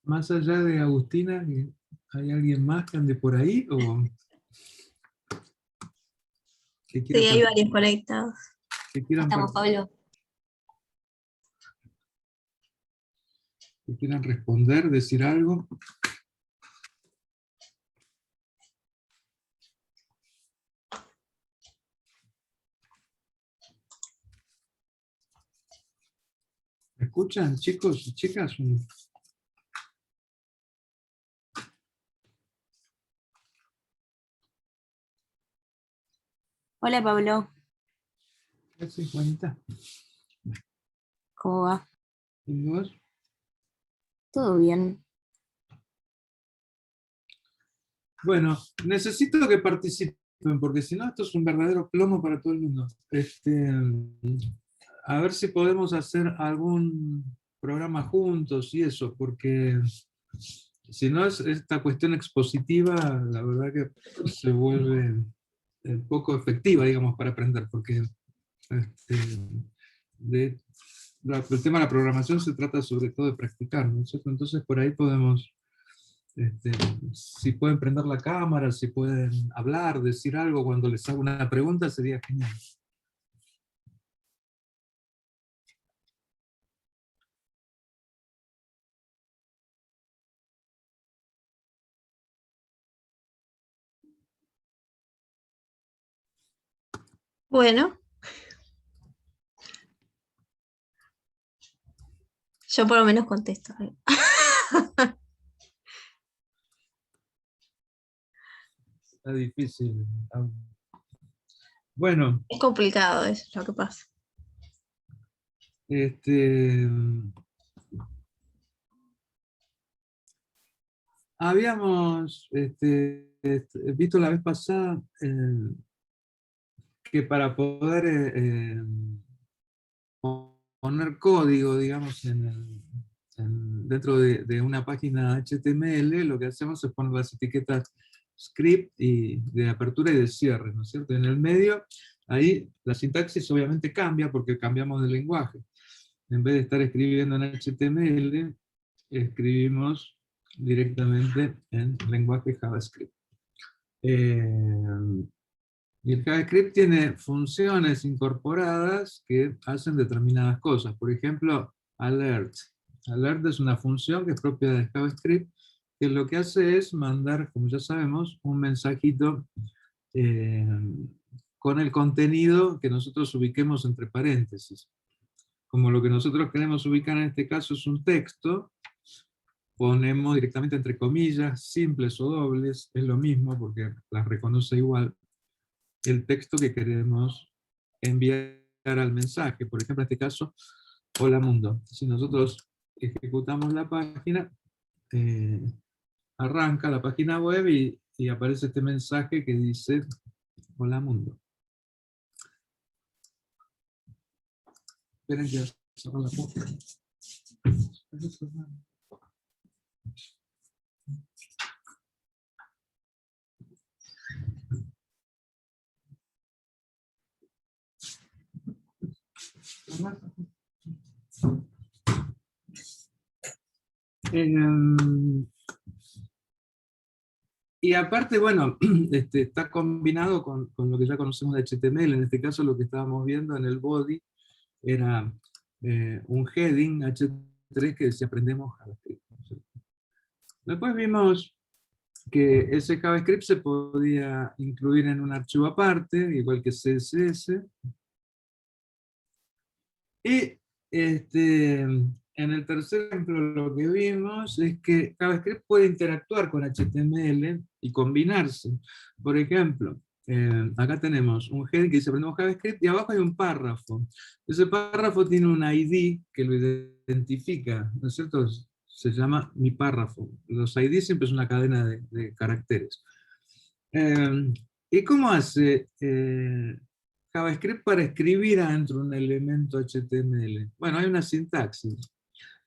Más allá de Agustina, ¿hay alguien más que ande por ahí o que quiera Sí, hay varios conectados. que quieran, Estamos, Pablo. que quieran responder, decir algo? ¿Me escuchan, chicos y chicas? Hola, Pablo. ¿Qué haces, Juanita? ¿Cómo va? ¿Y vos? ¿Todo bien? Bueno, necesito que participen, porque si no, esto es un verdadero plomo para todo el mundo. A ver si podemos hacer algún programa juntos y eso, porque si no es esta cuestión expositiva, la verdad que se vuelve poco efectiva, digamos, para aprender, porque este, el tema de la programación se trata sobre todo de practicar, ¿no es cierto? Entonces por ahí podemos, este, si pueden prender la cámara, si pueden hablar, decir algo cuando les hago una pregunta, sería genial. Bueno, yo por lo menos contesto. Está difícil. Bueno, Es complicado eso, lo que pasa. este, habíamos visto la vez pasada que para poder poner código, digamos, dentro de una página HTML, lo que hacemos es poner las etiquetas script y de apertura y de cierre, ¿no es cierto? En el medio, ahí la sintaxis obviamente cambia porque cambiamos de lenguaje. En vez de estar escribiendo en HTML, escribimos directamente en lenguaje JavaScript. Y el JavaScript tiene funciones incorporadas que hacen determinadas cosas. Por ejemplo, alert. Alert es una función que es propia de JavaScript, que lo que hace es mandar, como ya sabemos, un mensajito eh, con el contenido que nosotros ubiquemos entre paréntesis. Como lo que nosotros queremos ubicar en este caso es un texto, ponemos directamente entre comillas, simples o dobles, es lo mismo porque las reconoce igual, el texto que queremos enviar al mensaje. Por ejemplo, en este caso, hola mundo. Si nosotros ejecutamos la página, eh, arranca la página web y aparece este mensaje que dice hola mundo. Esperen que cerrar la puerta. Y aparte, bueno, está combinado con lo que ya conocemos de HTML. En este caso, lo que estábamos viendo en el body era un heading H3 que decía aprendemos JavaScript. Después vimos que ese JavaScript se podía incluir en un archivo aparte, igual que CSS. Y en el tercer ejemplo lo que vimos es que JavaScript puede interactuar con HTML y combinarse. Por ejemplo, acá tenemos un heading que dice aprendemos JavaScript y abajo hay un párrafo. Ese párrafo tiene un ID que lo identifica, ¿no es cierto? Se llama mi párrafo. Los ID siempre es una cadena de caracteres. ¿Y cómo hace JavaScript para escribir adentro un elemento HTML? Bueno, hay una sintaxis.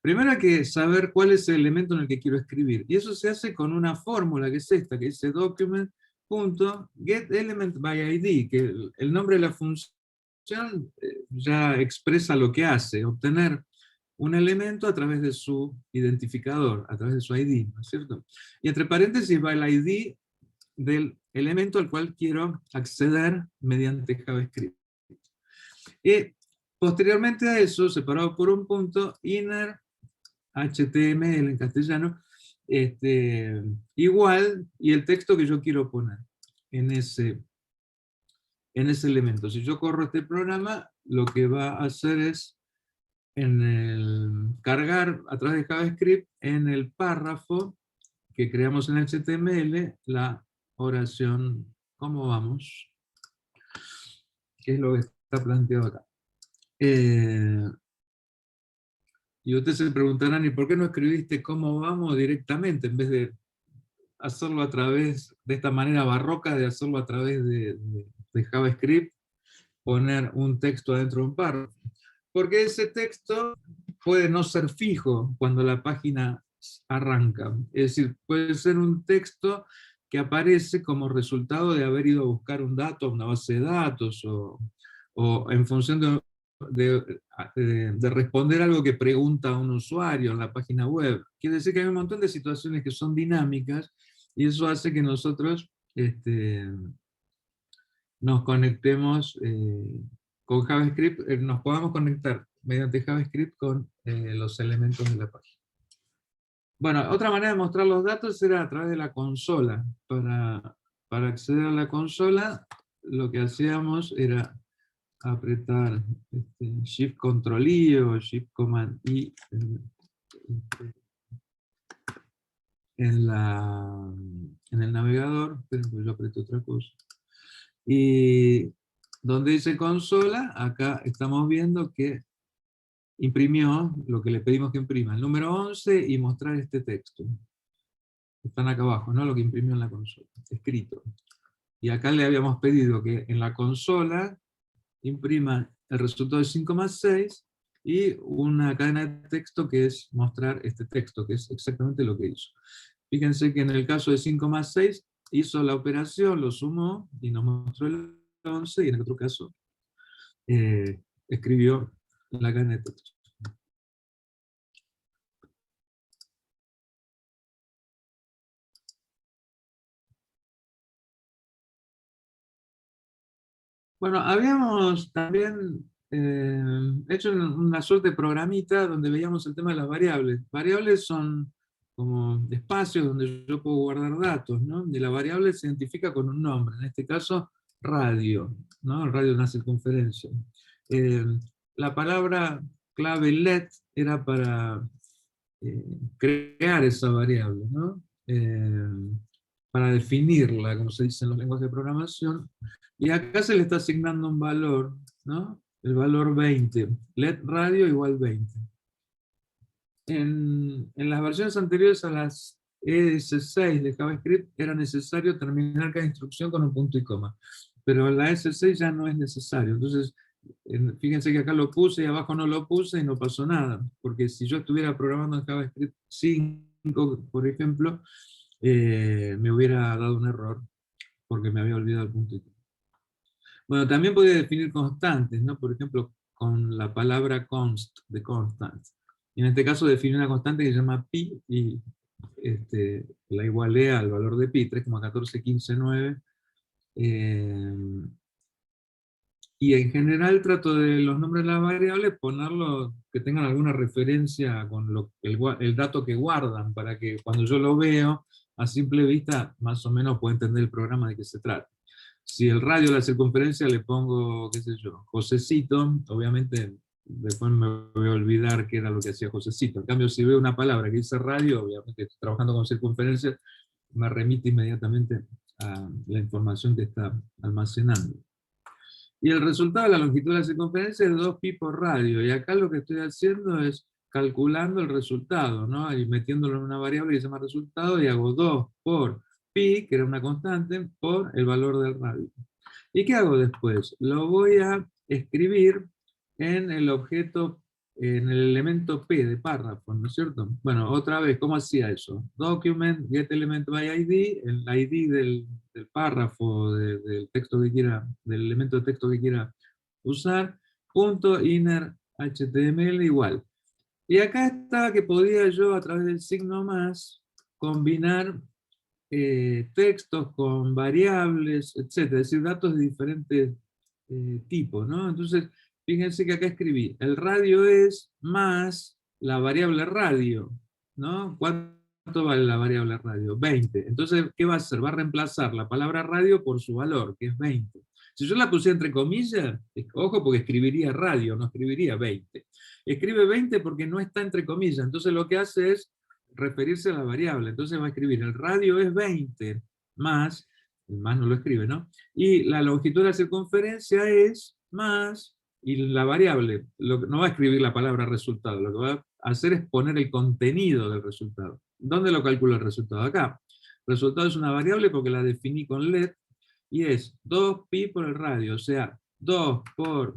Primero hay que saber cuál es el elemento en el que quiero escribir. Y eso se hace con una fórmula que es esta, que dice document.getElementById, que el nombre de la función ya expresa lo que hace, obtener un elemento a través de su identificador, a través de su ID, ¿no es cierto? Y entre paréntesis va el ID del elemento al cual quiero acceder mediante JavaScript. Y posteriormente a eso, separado por un punto, inner HTML en castellano, igual, y el texto que yo quiero poner en ese elemento. Si yo corro este programa, lo que va a hacer es cargar a través de JavaScript en el párrafo que creamos en HTML la oración ¿cómo vamos? Que es lo que está planteado acá. Y ustedes se preguntarán, ¿y por qué no escribiste cómo vamos directamente en vez de hacerlo a través de esta manera barroca de hacerlo a través de JavaScript, poner un texto adentro de un párrafo? Porque ese texto puede no ser fijo cuando la página arranca. Es decir, puede ser un texto que aparece como resultado de haber ido a buscar un dato a una base de datos o en función de responder algo que pregunta a un usuario en la página web. Quiere decir que hay un montón de situaciones que son dinámicas y eso hace que nosotros nos conectemos con JavaScript, nos podamos conectar mediante JavaScript con los elementos de la página. Bueno, otra manera de mostrar los datos era a través de la consola. Para acceder a la consola, lo que hacíamos era apretar Shift Control I o Shift Command I en el navegador. Esperen, pues yo aprieto otra cosa. Y donde dice consola, acá estamos viendo que imprimió lo que le pedimos que imprima, el número 11 y mostrar este texto. Están acá abajo, ¿no? Lo que imprimió en la consola, escrito. Y acá le habíamos pedido que en la consola imprima el resultado de 5+6 y una cadena de texto que es mostrar este texto, que es exactamente lo que hizo. Fíjense que en el caso de 5+6 hizo la operación, lo sumó y nos mostró el 11, y en el otro caso escribió la cadena de texto. Bueno, habíamos también hecho una suerte de programita donde veíamos el tema de las variables. Variables son como espacios donde yo puedo guardar datos, ¿no? Y la variable se identifica con un nombre, en este caso radio, ¿no? El radio de una circunferencia. La palabra clave let era para crear esa variable, ¿no? Para definirla, como se dice en los lenguajes de programación, y acá se le está asignando un valor, ¿no? El valor 20, let radio igual 20. En las versiones anteriores a las ES6 de JavaScript era necesario terminar cada instrucción con un punto y coma, pero en la ES6 ya no es necesario. Entonces, fíjense que acá lo puse y abajo no lo puse y no pasó nada, porque si yo estuviera programando en JavaScript 5, por ejemplo, me hubiera dado un error, porque me había olvidado el punto y coma. Bueno, también podía definir constantes, ¿no? Por ejemplo, con la palabra const, de constant. Y en este caso definí una constante que se llama pi, y la igualé al valor de pi, 3,14159. Y en general trato de los nombres de las variables ponerlos que tengan alguna referencia con el dato que guardan, para que cuando yo lo veo, a simple vista, más o menos puedo entender el programa de qué se trata. Si el radio de la circunferencia le pongo, qué sé yo, Josecito, obviamente después me voy a olvidar qué era lo que hacía Josecito. En cambio, si veo una palabra que dice radio, obviamente estoy trabajando con circunferencia, me remite inmediatamente a la información que está almacenando. Y el resultado de la longitud de la circunferencia es 2 pi por radio. Y acá lo que estoy haciendo es calculando el resultado, ¿no? Y metiéndolo en una variable que se llama resultado, y hago 2 por pi, que era una constante, por el valor del radio. ¿Y qué hago después? Lo voy a escribir en el objeto, en el elemento P de párrafo, ¿no es cierto? Bueno, otra vez, ¿cómo hacía eso? Document, get element by ID, el ID del párrafo, del texto que quiera, del elemento de texto que quiera usar, punto inner HTML igual. Y acá está que podía yo, a través del signo más, combinar textos con variables, etcétera, es decir, datos de diferentes tipos, ¿no? Entonces, fíjense que acá escribí, el radio es más la variable radio, ¿no? ¿Cuánto vale la variable radio? 20. Entonces, ¿qué va a hacer? Va a reemplazar la palabra radio por su valor, que es 20. Si yo la pusiera entre comillas, ojo, porque escribiría radio, no escribiría 20. Escribe 20 porque no está entre comillas, entonces lo que hace es referirse a la variable. Entonces va a escribir, el radio es 20 más, el más no lo escribe, ¿no? Y la longitud de la circunferencia es más, y la variable, no va a escribir la palabra resultado, lo que va a hacer es poner el contenido del resultado. ¿Dónde lo calculo el resultado? Acá. El resultado es una variable porque la definí con LED, y es 2pi por el radio, o sea, 2 por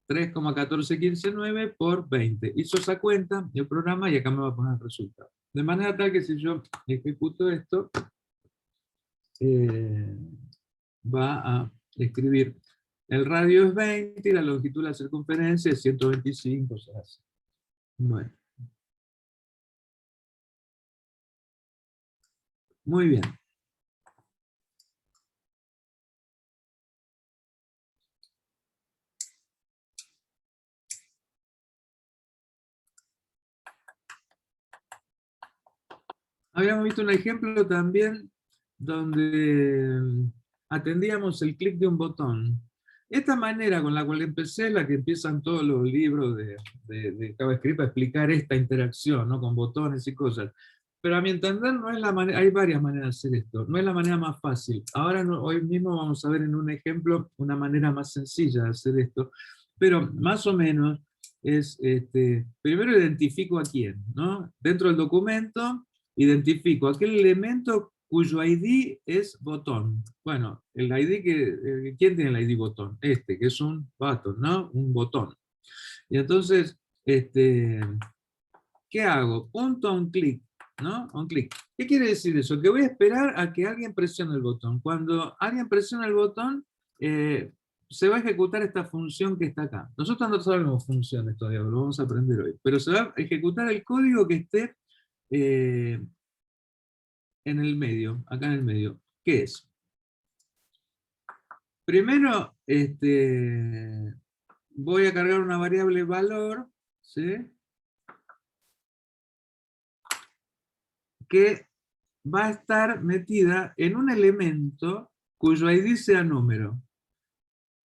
3,14159 por 20. Hizo esa cuenta, el programa, y acá me va a poner el resultado. De manera tal que si yo ejecuto esto, va a escribir, el radio es 20 y la longitud de la circunferencia es 125, o sea, así. Bueno. Muy bien. Habíamos visto un ejemplo también donde atendíamos el clic de un botón. Esta manera con la cual empecé es la que empiezan todos los libros de JavaScript a explicar esta interacción, ¿no? Con botones y cosas. Pero a mi entender no es la manera, hay varias maneras de hacer esto, no es la manera más fácil. Ahora, hoy mismo vamos a ver en un ejemplo una manera más sencilla de hacer esto, pero más o menos es, primero identifico a quién, ¿no? Dentro del documento identifico aquel elemento cuyo ID es botón. Bueno, el ID ¿quién tiene el ID botón? Que es un button, ¿no? Un botón. Y entonces, ¿qué hago? Punto on click, ¿no? On click. ¿Qué quiere decir eso? Que voy a esperar a que alguien presione el botón. Cuando alguien presiona el botón, se va a ejecutar esta función que está acá. Nosotros no sabemos funciones todavía, lo vamos a aprender hoy. Pero se va a ejecutar el código que esté en el medio, acá en el medio. ¿Qué es? Primero, voy a cargar una variable valor, ¿sí? Que va a estar metida en un elemento cuyo ID sea número.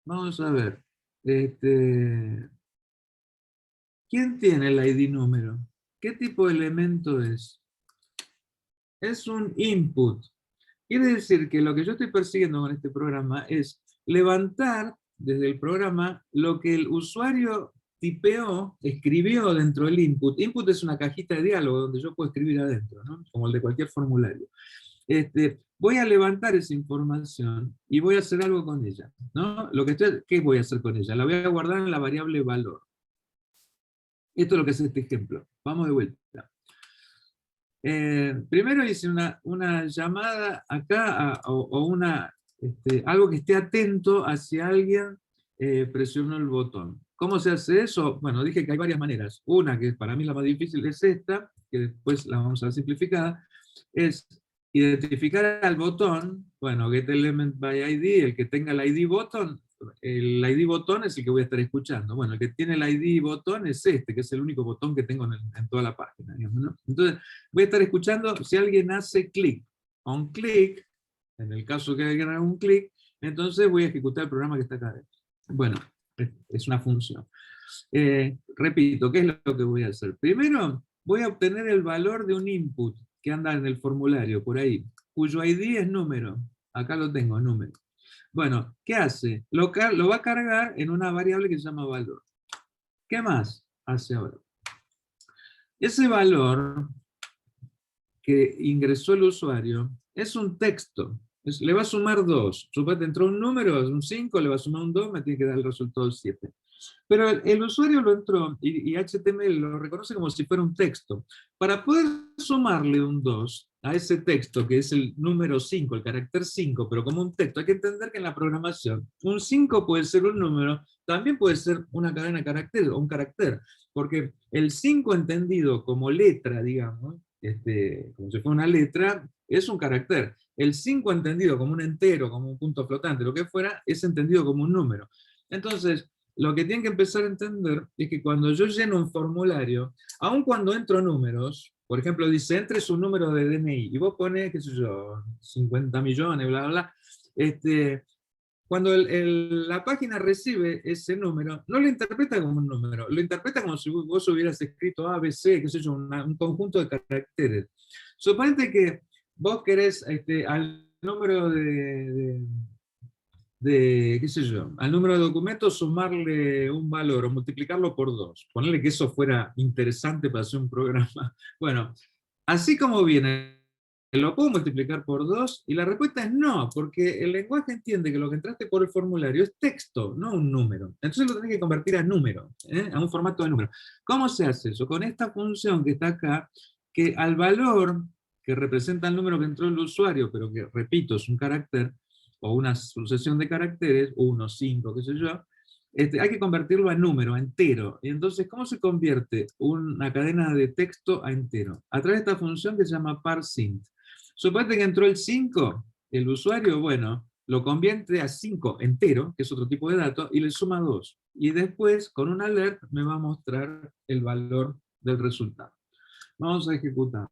Vamos a ver. ¿Quién tiene el ID número? ¿Qué tipo de elemento es? Es un input. Quiere decir que lo que yo estoy persiguiendo con este programa es levantar desde el programa lo que el usuario tipeó, escribió dentro del input. Input es una cajita de diálogo donde yo puedo escribir adentro, ¿no? Como el de cualquier formulario. Voy a levantar esa información y voy a hacer algo con ella, ¿no? ¿Qué voy a hacer con ella? La voy a guardar en la variable valor. Esto es lo que es este ejemplo. Vamos de vuelta. Primero hice una llamada acá o algo que esté atento hacia alguien presionó el botón. ¿Cómo se hace eso? Bueno, dije que hay varias maneras. Una, que para mí la más difícil, es esta, que después la vamos a ver simplificada, es identificar al botón, bueno, getElement by ID, el que tenga el ID botón es el que voy a estar escuchando. Bueno, el que tiene el ID botón es que es el único botón que tengo en toda la página, digamos, ¿no? Entonces, voy a estar escuchando si alguien hace clic. On click, en el caso que alguien haga un clic, entonces voy a ejecutar el programa que está acá adentro. Bueno, es una función. Repito, ¿qué es lo que voy a hacer? Primero, voy a obtener el valor de un input que anda en el formulario, por ahí, cuyo ID es número. Acá lo tengo, número. Bueno, ¿qué hace? Lo va a cargar en una variable que se llama valor. ¿Qué más hace ahora? Ese valor que ingresó el usuario es un texto. Le va a sumar 2. Suponete, entró un número, un 5, le va a sumar un 2, me tiene que dar el resultado 7. Pero el usuario lo entró y HTML lo reconoce como si fuera un texto. Para poder sumarle un 2 a ese texto, que es el número 5, el carácter 5, pero como un texto, hay que entender que en la programación un 5 puede ser un número, también puede ser una cadena de caracteres o un carácter, porque El 5 entendido como letra, digamos, como si fuera una letra, es un carácter. El 5 entendido como un entero, como un punto flotante, lo que fuera, es entendido como un número. Entonces, lo que tienen que empezar a entender es que cuando yo lleno un formulario, aun cuando entro números, por ejemplo, dice, entre su número de DNI, y vos pones, qué sé yo, 50 millones, bla, bla, bla, cuando la página recibe ese número, no lo interpreta como un número, lo interpreta como si vos hubieras escrito A, B, C, qué sé yo, un conjunto de caracteres. Suponete que vos querés al número qué sé yo, al número de documentos sumarle un valor o multiplicarlo por 2. Ponerle que eso fuera interesante para hacer un programa. Bueno, así como viene, ¿lo puedo multiplicar por 2? Y la respuesta es no, porque el lenguaje entiende que lo que entraste por el formulario es texto, no un número. Entonces lo tenés que convertir a número, a un formato de número. ¿Cómo se hace eso? Con esta función que está acá, que al valor que representa el número que entró el usuario, pero que, repito, es un carácter, o una sucesión de caracteres, 1, 5, qué sé yo, hay que convertirlo a número, a entero. Y entonces, ¿cómo se convierte una cadena de texto a entero? A través de esta función que se llama parseInt. Suponete que entró el 5, el usuario, bueno, lo convierte a 5 entero, que es otro tipo de dato, y le suma 2. Y después, con un alert, me va a mostrar el valor del resultado. Vamos a ejecutar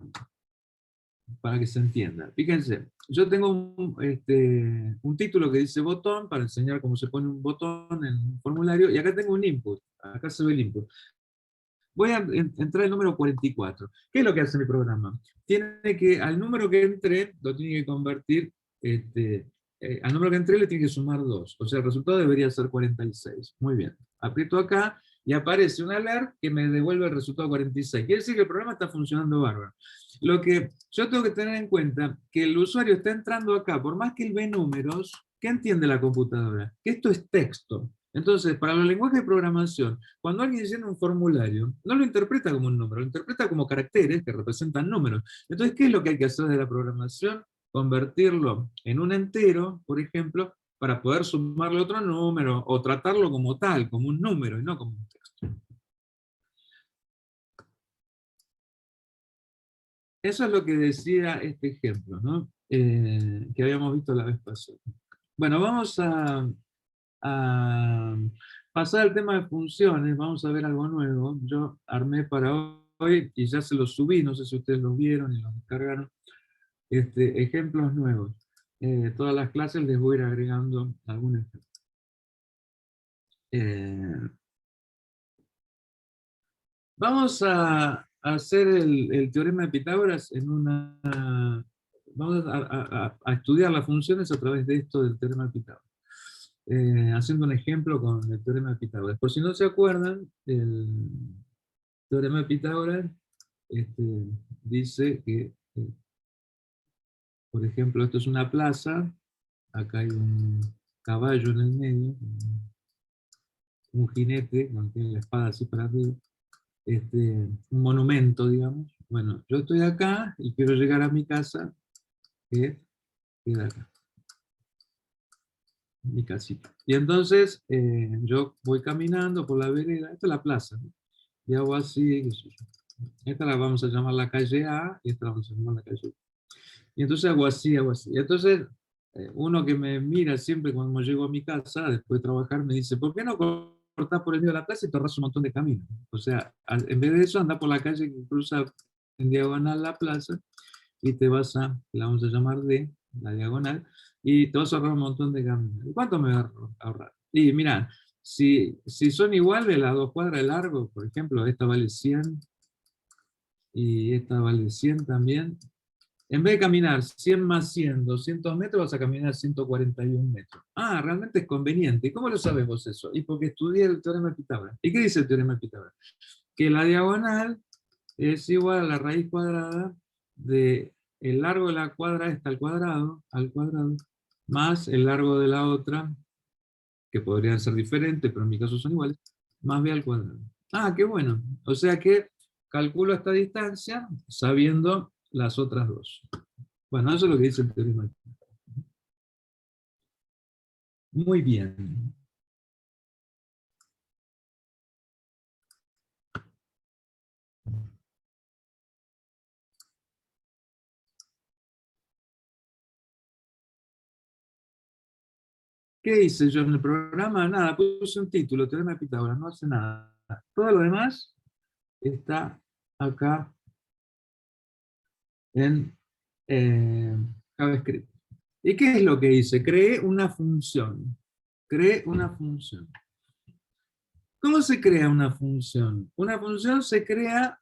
para que se entienda. Fíjense, yo tengo un título que dice botón, para enseñar cómo se pone un botón en un formulario, y acá tengo un input, acá se ve el input. Voy a entrar el número 44. ¿Qué es lo que hace mi programa? Tiene que, al número que entré, lo tiene que convertir, al número que entré le tiene que sumar 2, o sea, el resultado debería ser 46. Muy bien. Aprieto acá, y aparece un alert que me devuelve el resultado 46. Quiere decir que el programa está funcionando bárbaro. Lo que yo tengo que tener en cuenta, que el usuario está entrando acá, por más que él ve números, ¿qué entiende la computadora? Que esto es texto. Entonces, para los lenguajes de programación, cuando alguien llena un formulario, no lo interpreta como un número, lo interpreta como caracteres que representan números. Entonces, ¿qué es lo que hay que hacer de la programación? Convertirlo en un entero, por ejemplo, para poder sumarle otro número, o tratarlo como tal, como un número, y no como un texto. Eso es lo que decía este ejemplo, ¿no? Que habíamos visto la vez pasada. Bueno, vamos a pasar al tema de funciones. Vamos a ver algo nuevo. Yo armé para hoy y ya se los subí, no sé si ustedes los vieron y los descargaron, ejemplos nuevos. Todas las clases les voy a ir agregando algún ejemplo. Vamos a hacer el teorema de Pitágoras en una... Vamos a estudiar las funciones a través de esto del teorema de Pitágoras. Haciendo un ejemplo con el teorema de Pitágoras. Por si no se acuerdan, el teorema de Pitágoras dice que, por ejemplo, esto es una plaza, acá hay un caballo en el medio, un jinete, donde tiene la espada así para arriba, un monumento, digamos. Bueno, yo estoy acá y quiero llegar a mi casa, que queda acá, mi casita. Y entonces yo voy caminando por la vereda, esta es la plaza, ¿no? Y hago así, qué sé yo. Esta la vamos a llamar la calle A, y esta la vamos a llamar la calle B. Y entonces hago así, hago así. Y entonces uno que me mira siempre cuando llego a mi casa, después de trabajar, me dice, ¿por qué no cortás por el medio de la plaza y te ahorras un montón de camino? O sea, en vez de eso, anda por la calle que cruza en diagonal la plaza, y te vas la vamos a llamar D, la diagonal, y te vas a ahorrar un montón de camino. ¿Y cuánto me va a ahorrar? Y mira, si son iguales las 2 cuadras de largo, por ejemplo, esta vale 100, y esta vale 100 también, en vez de caminar 100 más 100, 200 metros, vas a caminar 141 metros. Ah, realmente es conveniente. ¿Y cómo lo sabes vos eso? Y porque estudié el teorema de Pitágoras. ¿Y qué dice el teorema de Pitágoras? Que la diagonal es igual a la raíz cuadrada de el largo de la cuadra esta al cuadrado, más el largo de la otra, que podrían ser diferentes, pero en mi caso son iguales, más b al cuadrado. Ah, qué bueno. O sea que calculo esta distancia sabiendo las otras dos. Bueno, eso es lo que dice el teorema. Muy bien. ¿Qué hice yo en el programa? Nada, puse un título, teorema de Pitágoras, no hace nada. Todo lo demás está acá en JavaScript. ¿Y qué es lo que hice? Creé una función. Creé una función. ¿Cómo se crea una función? Una función se crea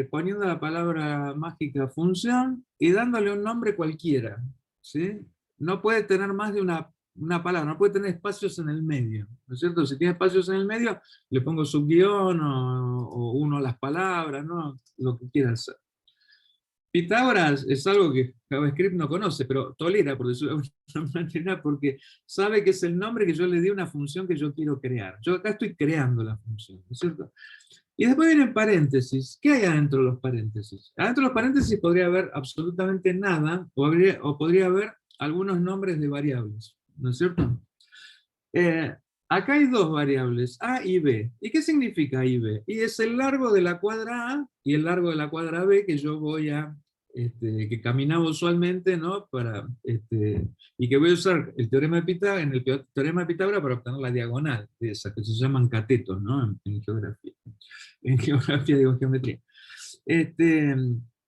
poniendo la palabra mágica función y dándole un nombre cualquiera, ¿sí? No puede tener más de una palabra, no puede tener espacios en el medio, ¿no es cierto? Si tiene espacios en el medio, le pongo subguión o uno las palabras, ¿no? Lo que quiera hacer. Pitágoras es algo que JavaScript no conoce, pero tolera, por decirlo de alguna manera, porque sabe que es el nombre que yo le di a una función que yo quiero crear. Yo acá estoy creando la función, ¿no es cierto? Y después vienen paréntesis. ¿Qué hay adentro de los paréntesis? Adentro de los paréntesis podría haber absolutamente nada, o podría haber algunos nombres de variables, ¿no es cierto? Acá hay dos variables, A y B. ¿Y qué significa A y B? Y es el largo de la cuadra A y el largo de la cuadra B que yo voy a, que caminaba usualmente, ¿no? Y que voy a usar el teorema de Pitágoras, en el teorema de Pitágoras para obtener la diagonal de esas, que se llaman catetos, ¿no? En geografía. En geografía, digo, en geometría. Este,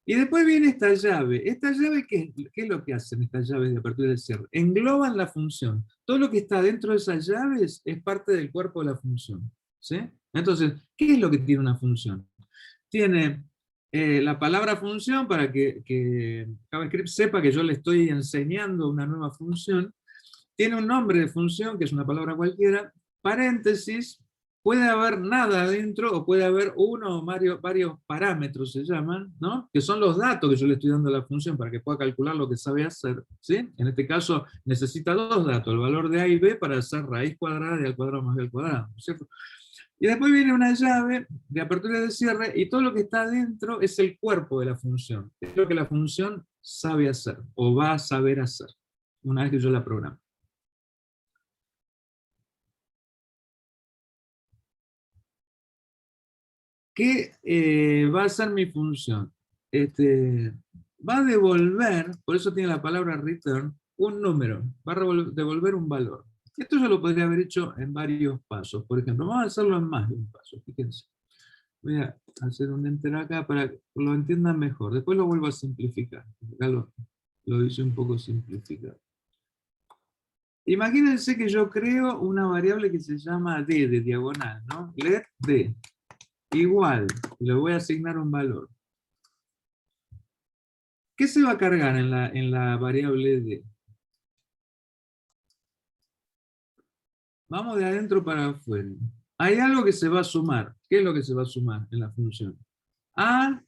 y después viene esta llave. ¿Esta llave qué es lo que hacen estas llaves de apertura y de cierre? Engloban la función. Todo lo que está dentro de esas llaves es parte del cuerpo de la función. ¿Sí? Entonces, ¿qué es lo que tiene una función? Tiene la palabra función para que JavaScript sepa que yo le estoy enseñando una nueva función. Tiene un nombre de función, que es una palabra cualquiera, paréntesis, puede haber nada adentro o puede haber uno o varios parámetros, se llaman, ¿no? Que son los datos que yo le estoy dando a la función para que pueda calcular lo que sabe hacer. ¿Sí? En este caso necesita dos datos, el valor de A y B para hacer raíz cuadrada de A al cuadrado más B al cuadrado, ¿cierto? Y después viene una llave de apertura y de cierre y todo lo que está adentro es el cuerpo de la función. Es lo que la función sabe hacer o va a saber hacer una vez que yo la programo. ¿Qué va a ser mi función? Va a devolver, por eso tiene la palabra return, un número, va a devolver un valor. Esto yo lo podría haber hecho en varios pasos. Por ejemplo, vamos a hacerlo en más de un paso, fíjense. Voy a hacer un enter acá para que lo entiendan mejor. Después lo vuelvo a simplificar. Acá lo hice un poco simplificado. Imagínense que yo creo una variable que se llama d de diagonal, ¿no? Let d. Igual, le voy a asignar un valor. ¿Qué se va a cargar en la variable d? Vamos de adentro para afuera. Hay algo que se va a sumar. ¿Qué es lo que se va a sumar en la función? A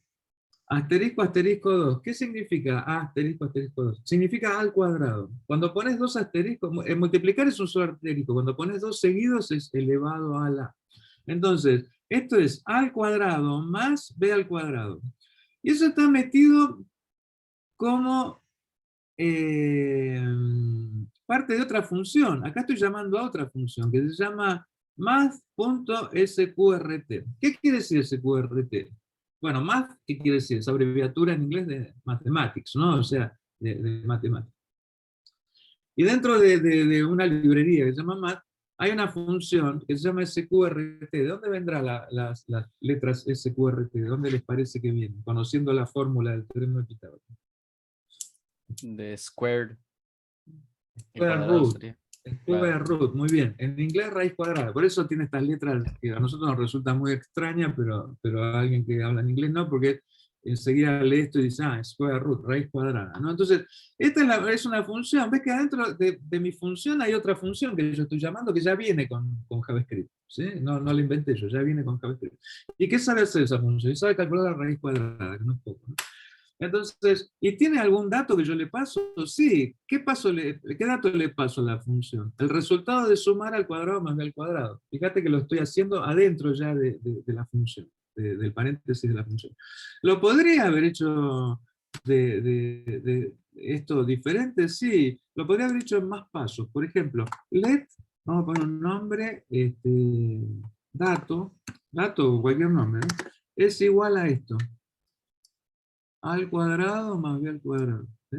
asterisco asterisco 2. ¿Qué significa A asterisco asterisco 2? Significa A al cuadrado. Cuando pones dos asteriscos, multiplicar es un solo asterisco. Cuando pones dos seguidos es elevado a la. Entonces, esto es A al cuadrado más B al cuadrado. Y eso está metido como parte de otra función. Acá estoy llamando a otra función que se llama math.sqrt. ¿Qué quiere decir sqrt? Bueno, math, ¿qué quiere decir? Es abreviatura en inglés de mathematics, ¿no? O sea, de matemáticas. Y dentro de una librería que se llama math, hay una función que se llama sqrt. ¿De dónde vendrán las letras sqrt? ¿De dónde les parece que vienen? Conociendo la fórmula del teorema de Pitágoras. De squared. Square root. Square root, muy bien. En inglés raíz cuadrada. Por eso tiene estas letras que a nosotros nos resultan muy extrañas, pero a alguien que habla en inglés no, porque enseguida lee esto y dice, square root, raíz cuadrada, ¿no? Entonces, esta es una función. ¿Ves que adentro de mi función hay otra función que yo estoy llamando que ya viene con JavaScript? ¿Sí? No la inventé yo, ya viene con JavaScript. ¿Y qué sabe hacer esa función? Y sabe calcular la raíz cuadrada, que no es poco, ¿no? Entonces, ¿y tiene algún dato que yo le paso? Sí. ¿Qué dato le paso a la función? El resultado de sumar al cuadrado más b al cuadrado. Fíjate que lo estoy haciendo adentro ya de la función, del paréntesis de la función. ¿Lo podría haber hecho de esto diferente? Sí. Lo podría haber hecho en más pasos. Por ejemplo, let, vamos a poner un nombre, dato o cualquier nombre, ¿no? Es igual a esto. A al cuadrado más b al cuadrado. ¿Sí?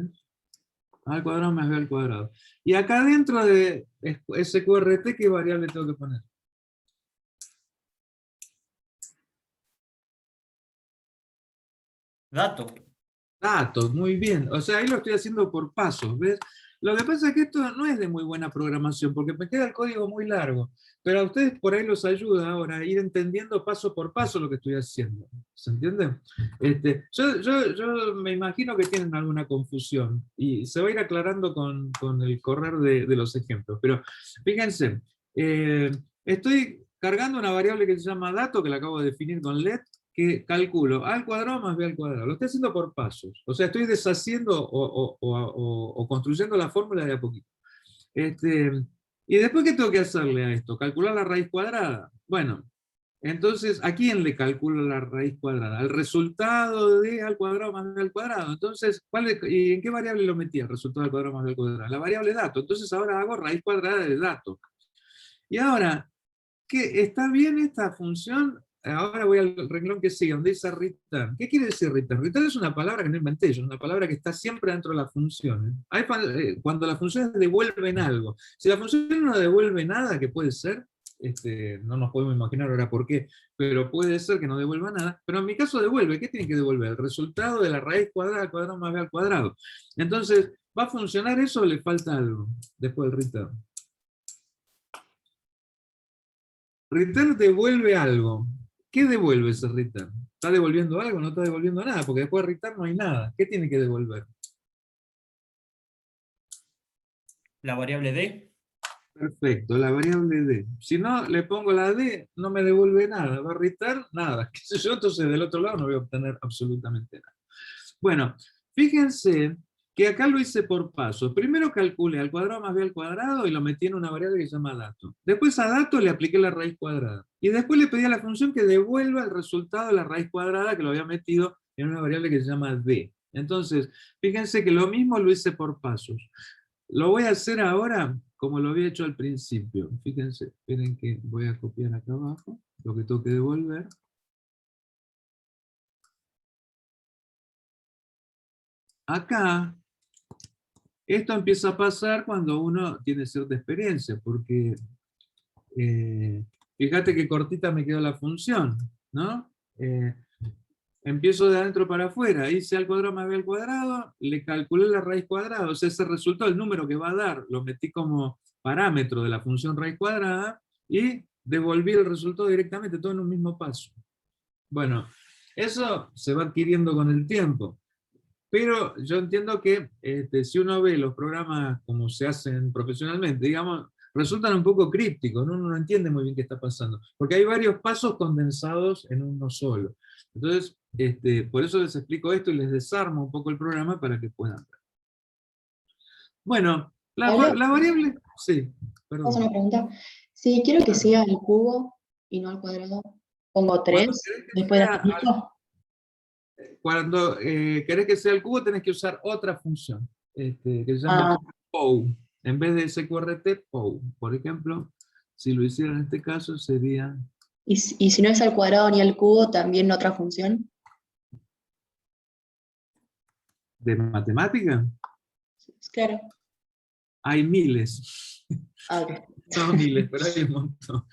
A al cuadrado más b al cuadrado. Y acá dentro de SQRT, ¿qué variable tengo que poner? Dato. Datos, muy bien. O sea, ahí lo estoy haciendo por pasos, ¿ves? Lo que pasa es que esto no es de muy buena programación, porque me queda el código muy largo. Pero a ustedes por ahí los ayuda ahora a ir entendiendo paso por paso lo que estoy haciendo. ¿Se entiende? Yo me imagino que tienen alguna confusión, y se va a ir aclarando con el correr de los ejemplos. Pero fíjense, estoy cargando una variable que se llama dato, que la acabo de definir con let, que calculo a al cuadrado más b al cuadrado. Lo estoy haciendo por pasos. O sea, estoy deshaciendo o construyendo la fórmula de a poquito. ¿Y después qué tengo que hacerle a esto? ¿Calcular la raíz cuadrada? Bueno, entonces, ¿a quién le calculo la raíz cuadrada? Al resultado de al cuadrado más b al cuadrado. Entonces, ¿y en qué variable lo metí el resultado al cuadrado más b al cuadrado? La variable dato. Entonces ahora hago raíz cuadrada de dato. Y ahora, ¿qué está bien esta función? Ahora voy al renglón que sigue, donde dice return. ¿Qué quiere decir return? Return es una palabra que no inventé yo, es una palabra que está siempre dentro de la función. Cuando las funciones devuelven algo. Si la función no devuelve nada, que puede ser, no nos podemos imaginar ahora por qué, pero puede ser que no devuelva nada, pero en mi caso devuelve. ¿Qué tiene que devolver? El resultado de la raíz cuadrada al cuadrado más b al cuadrado. Entonces, ¿va a funcionar eso o le falta algo después del return? Return devuelve algo. ¿Qué devuelve ese return? ¿Está devolviendo algo? No está devolviendo nada, porque después de return no hay nada. ¿Qué tiene que devolver? La variable D. Perfecto, la variable D. Si no le pongo la D, no me devuelve nada. Va a return nada. ¿Qué sé yo? Entonces del otro lado no voy a obtener absolutamente nada. Bueno, fíjense que acá lo hice por pasos. Primero calculé al cuadrado más b al cuadrado y lo metí en una variable que se llama dato. Después a dato le apliqué la raíz cuadrada. Y después le pedí a la función que devuelva el resultado de la raíz cuadrada que lo había metido en una variable que se llama d. Entonces, fíjense que lo mismo lo hice por pasos. Lo voy a hacer ahora como lo había hecho al principio. Fíjense, esperen que voy a copiar acá abajo lo que tengo que devolver. Acá, esto empieza a pasar cuando uno tiene cierta experiencia, porque fíjate que cortita me quedó la función, ¿no? Empiezo de adentro para afuera, hice al cuadrado más b al cuadrado, le calculé la raíz cuadrada, o sea, ese resultado, el número que va a dar, lo metí como parámetro de la función raíz cuadrada, y devolví el resultado directamente, todo en un mismo paso. Bueno, eso se va adquiriendo con el tiempo. Pero yo entiendo que si uno ve los programas como se hacen profesionalmente, digamos, resultan un poco crípticos, ¿no? Uno no entiende muy bien qué está pasando, porque hay varios pasos condensados en uno solo. Entonces, por eso les explico esto y les desarmo un poco el programa para que puedan ver. Bueno, Pablo, la variable... Sí, ¿puedo hacer perdón. una pregunta? Si quiero que sea al cubo y no al cuadrado, pongo Cuando 3 querés que después de sea asterisco. Cuando querés que sea el cubo, tenés que usar otra función, que se llama Ah, POW. En vez de SQRT, POW. Por ejemplo, si lo hiciera en este caso, sería y si no es al cuadrado ni al cubo, también otra función. de matemática. Claro. Hay miles. Ah, ok. No miles, pero hay un montón.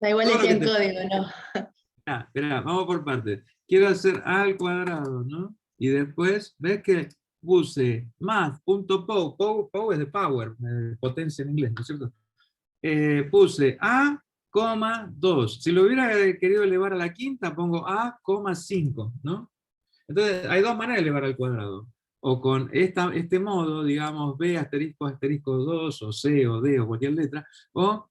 Da igual Todo lo decía que en te... código, ¿no? Esperá, vamos por partes. Quiero hacer a al cuadrado, ¿no? Y después, ¿ves que puse math.pow? Pow es de power, potencia en inglés, ¿no es cierto? Puse a, 2. Si lo hubiera querido elevar a la quinta, pongo a, 5, ¿no? Entonces, hay dos maneras de elevar al cuadrado. O con este modo, digamos, b asterisco asterisco 2, o c, o d, o cualquier letra, o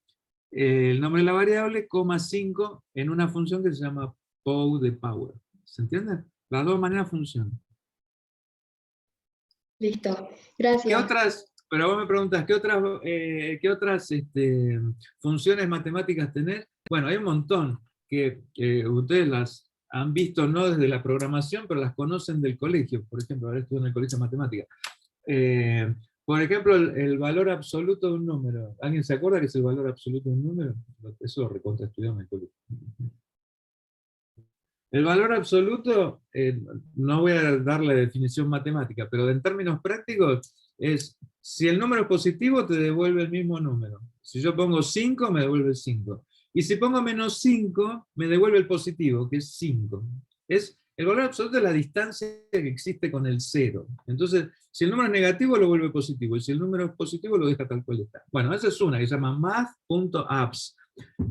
el nombre de la variable, 5, en una función que se llama pow de power. ¿Se entiende? Las dos maneras funcionan. Listo. ¿Qué Gracias. otras, pero vos me preguntas, ¿qué otras funciones matemáticas tenés? Bueno, hay un montón que ustedes las han visto no desde la programación, pero las conocen del colegio. Por ejemplo, ahora estuve en el colegio de matemáticas. Por ejemplo, el valor absoluto de un número. ¿Alguien se acuerda qué es el valor absoluto de un número? Eso lo recontraestudiamos en el colegio. El valor absoluto, no voy a dar la definición matemática, pero en términos prácticos, es, si el número es positivo, te devuelve el mismo número. Si yo pongo 5, me devuelve 5. Y si pongo menos 5, me devuelve el positivo, que es 5. Es el valor absoluto de la distancia que existe con el 0. Entonces, si el número es negativo, lo vuelve positivo. Y si el número es positivo, lo deja tal cual está. Bueno, esa es una que se llama math.abs.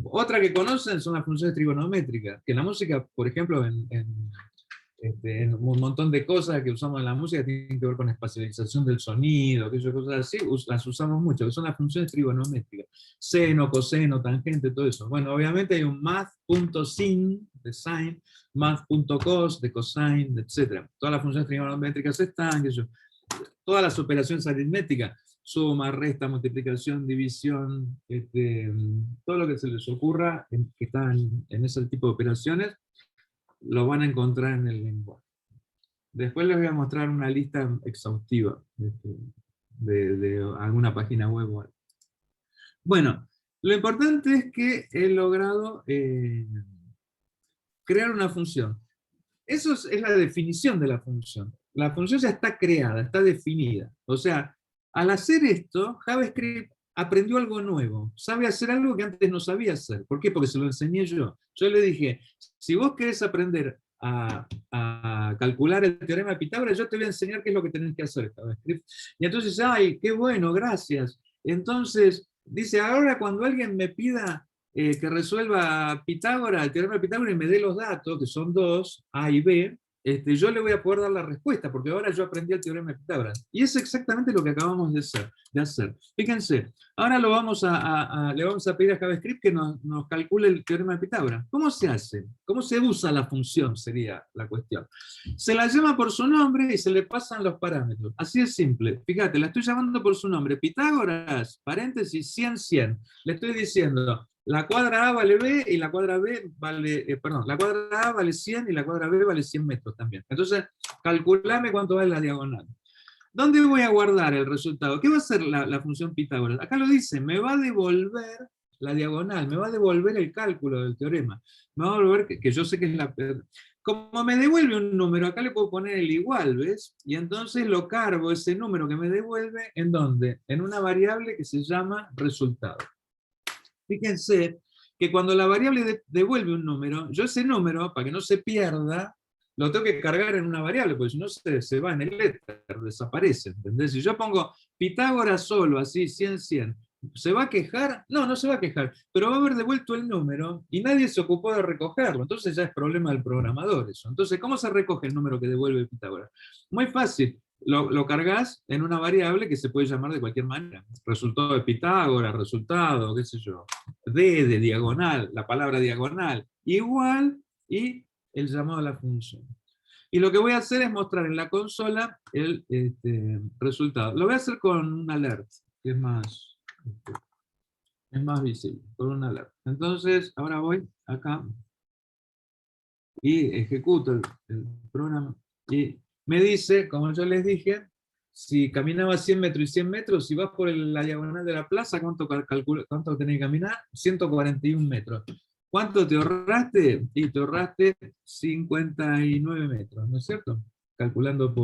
Otra que conocen son las funciones trigonométricas, que en la música, por ejemplo, en un montón de cosas que usamos en la música tienen que ver con espacialización del sonido, cosas así, las usamos mucho, que son las funciones trigonométricas. Seno, coseno, tangente, todo eso. Bueno, obviamente hay un math.sin, de sin, math.cos, de cosine, etc. Todas las funciones trigonométricas están, todas las operaciones aritméticas, suma, resta, multiplicación, división, todo lo que se les ocurra que están en ese tipo de operaciones, lo van a encontrar en el lenguaje. Después les voy a mostrar una lista exhaustiva de alguna página web o algo. Bueno, lo importante es que he logrado crear una función. Eso es la definición de la función. La función ya está creada, está definida. O sea, al hacer esto, JavaScript aprendió algo nuevo. Sabe hacer algo que antes no sabía hacer. ¿Por qué? Porque se lo enseñé yo. Yo le dije, si vos querés aprender a calcular el teorema de Pitágoras, yo te voy a enseñar qué es lo que tenés que hacer, JavaScript. Y entonces, ¡ay, qué bueno, gracias! Entonces, dice, ahora cuando alguien me pida que resuelva Pitágoras, el teorema de Pitágoras, y me dé los datos, que son 2, A y B, yo le voy a poder dar la respuesta, porque ahora yo aprendí el teorema de Pitágoras. Y es exactamente lo que acabamos de hacer. Fíjense, ahora le vamos a pedir a JavaScript que nos calcule el teorema de Pitágoras. ¿Cómo se hace? ¿Cómo se usa la función? Sería la cuestión. Se la llama por su nombre y se le pasan los parámetros. Así es simple. Fíjate, la estoy llamando por su nombre. Pitágoras, paréntesis, 100, 100. Le estoy diciendo, la cuadra A vale B y la cuadra B vale, la cuadra A vale 100 y la cuadra B vale 100 metros también. Entonces, calculame cuánto vale la diagonal. ¿Dónde voy a guardar el resultado? ¿Qué va a hacer la función Pitágoras? Acá lo dice, me va a devolver la diagonal, me va a devolver el cálculo del teorema. Me va a devolver, que yo sé que es la... Como me devuelve un número, acá le puedo poner el igual, ¿ves? Y entonces lo cargo, ese número que me devuelve, ¿en dónde? En una variable que se llama resultado. Fíjense que cuando la variable devuelve un número, yo ese número, para que no se pierda, lo tengo que cargar en una variable, porque si no se va en el éter, desaparece, ¿entendés? Si yo pongo Pitágoras solo, así, 100, 100, ¿se va a quejar? No, no se va a quejar, pero va a haber devuelto el número y nadie se ocupó de recogerlo, entonces ya es problema del programador eso. Entonces, ¿cómo se recoge el número que devuelve Pitágoras? Muy fácil. Lo cargas en una variable que se puede llamar de cualquier manera. Resultado de Pitágoras, resultado, qué sé yo, D de diagonal, la palabra diagonal, igual, y el llamado a la función. Y lo que voy a hacer es mostrar en la consola el resultado. Lo voy a hacer con un alert, que es más visible, con un alert. Entonces, ahora voy acá y ejecuto el programa y me dice, como yo les dije, si caminaba 100 metros y 100 metros, si vas por la diagonal de la plaza, ¿cuánto tenés que caminar? 141 metros. ¿Cuánto te ahorraste? Y te ahorraste 59 metros, ¿no es cierto? Calculando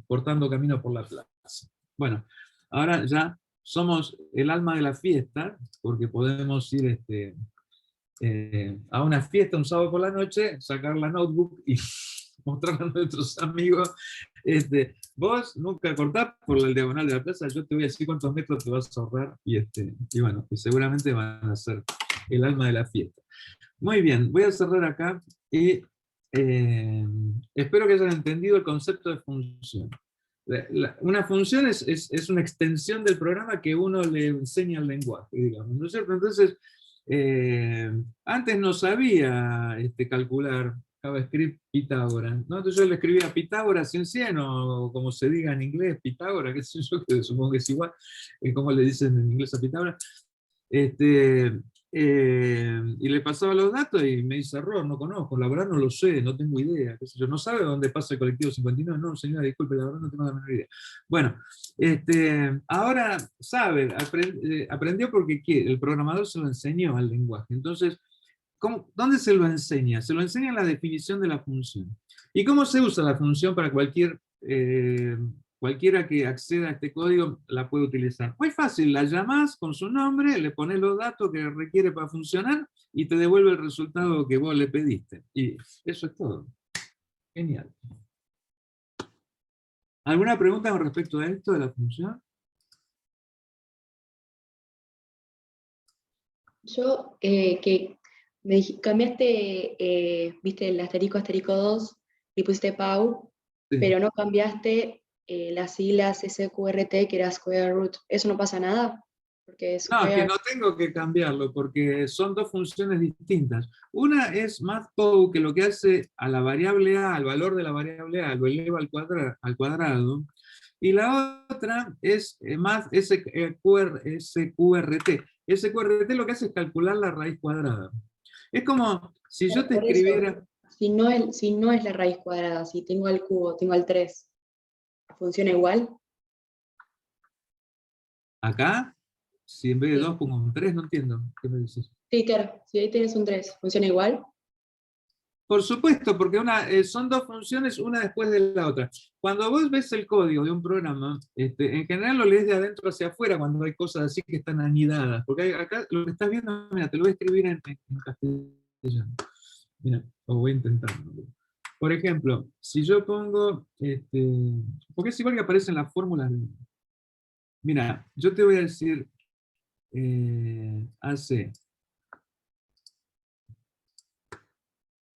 portando camino por la plaza. Bueno, ahora ya somos el alma de la fiesta, porque podemos ir a una fiesta un sábado por la noche, sacar la notebook y mostrarle a nuestros amigos, vos nunca cortás por la diagonal de la plaza, yo te voy a decir cuántos metros te vas a ahorrar, y bueno, y seguramente van a ser el alma de la fiesta. Muy bien, voy a cerrar acá, y espero que hayan entendido el concepto de función. Una función es una extensión del programa que uno le enseña al lenguaje, digamos, ¿no es cierto? Entonces, antes no sabía calcular JavaScript Pitágoras, ¿no? Entonces yo le escribía Pitágoras 100, 100, o como se diga en inglés, Pitágoras, qué sé yo, que supongo que es igual, como le dicen en inglés a Pitágoras, y le pasaba los datos y me dice error, no conozco, la verdad no lo sé, no tengo idea, qué sé yo, no sabe dónde pasa el colectivo 59, no señora, disculpe, la verdad no tengo la menor idea. Bueno, ahora sabe, aprendió porque el programador se lo enseñó al lenguaje. Entonces, ¿dónde se lo enseña? Se lo enseña en la definición de la función. ¿Y cómo se usa la función para cualquier cualquiera que acceda a este código la puede utilizar. Muy fácil, la llamás con su nombre, le pones los datos que requiere para funcionar y te devuelve el resultado que vos le pediste. Y eso es todo. Genial. ¿Alguna pregunta con respecto a esto de la función? Yo, que cambiaste, viste, el asterisco 2 y pusiste PAU, Sí. pero no cambiaste las siglas SQRT, que era Square Root. ¿Eso no pasa nada? Porque No, es que Square... no tengo que cambiarlo, porque son dos funciones distintas. Una es MathPow, que lo que hace a la variable A, al valor de la variable A, lo eleva al cuadrado, y la otra es SQRT. SQRT lo que hace es calcular la raíz cuadrada. Es como si yo te Por eso, escribiera... si no es la raíz cuadrada, si tengo al cubo, tengo al 3, ¿funciona igual? Acá, si en vez de Sí. 2 pongo un 3, no entiendo. ¿Qué me dices? Sí, claro, si ahí tienes un 3, ¿funciona igual? Por supuesto, porque son dos funciones, una después de la otra. Cuando vos ves el código de un programa, en general lo lees de adentro hacia afuera cuando hay cosas así que están anidadas. Porque acá lo que estás viendo, mira, te lo voy a escribir en castellano. Mira, o voy a intentarlo. Por ejemplo, si yo pongo, porque es igual que aparecen las fórmulas. Mira, yo te voy a decir,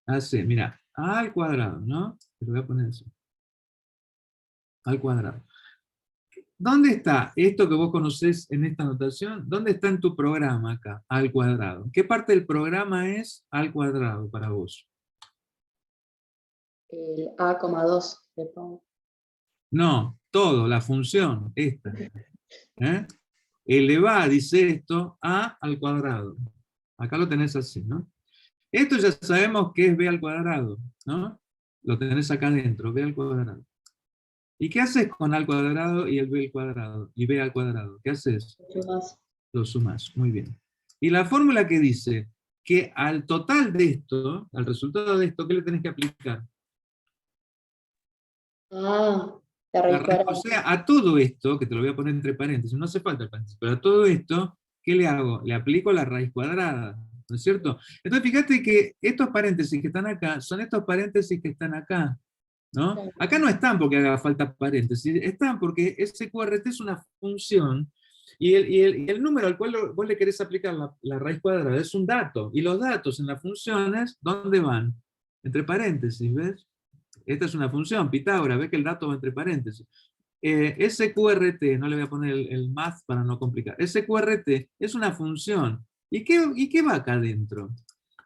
AC, mira, A al cuadrado, ¿no? Te lo voy a poner así. Al cuadrado. ¿Dónde está esto que vos conocés en esta notación? ¿Dónde está en tu programa acá? Al cuadrado. ¿Qué parte del programa es al cuadrado para vos? El A,2 le pongo. No, todo, la función, esta. ¿Eh? Elevá, dice esto, A al cuadrado. Acá lo tenés así, ¿no? Esto ya sabemos que es B al cuadrado, ¿no? Lo tenés acá adentro, B al cuadrado. ¿Y qué haces con A al cuadrado y el B al cuadrado? Y B al cuadrado. ¿Qué haces? Más. Lo sumas, muy bien. Y la fórmula que dice que al total de esto, al resultado de esto, ¿qué le tenés que aplicar? Ah, la raíz O cuadrada. sea, a todo esto, que te lo voy a poner entre paréntesis, no hace falta el paréntesis, pero a todo esto, ¿qué le hago? Le aplico la raíz cuadrada, ¿no es cierto? Entonces fíjate que estos paréntesis que están acá, son estos paréntesis que están acá, ¿no? Acá no están porque haga falta paréntesis, están porque SQRT es una función, y el número al cual vos le querés aplicar la raíz cuadrada es un dato, y los datos en las funciones, ¿dónde van? Entre paréntesis, ¿ves? Esta es una función, Pitágoras, ve que el dato va entre paréntesis. SQRT, no le voy a poner el math para no complicar. SQRT es una función. ¿Y qué va acá adentro?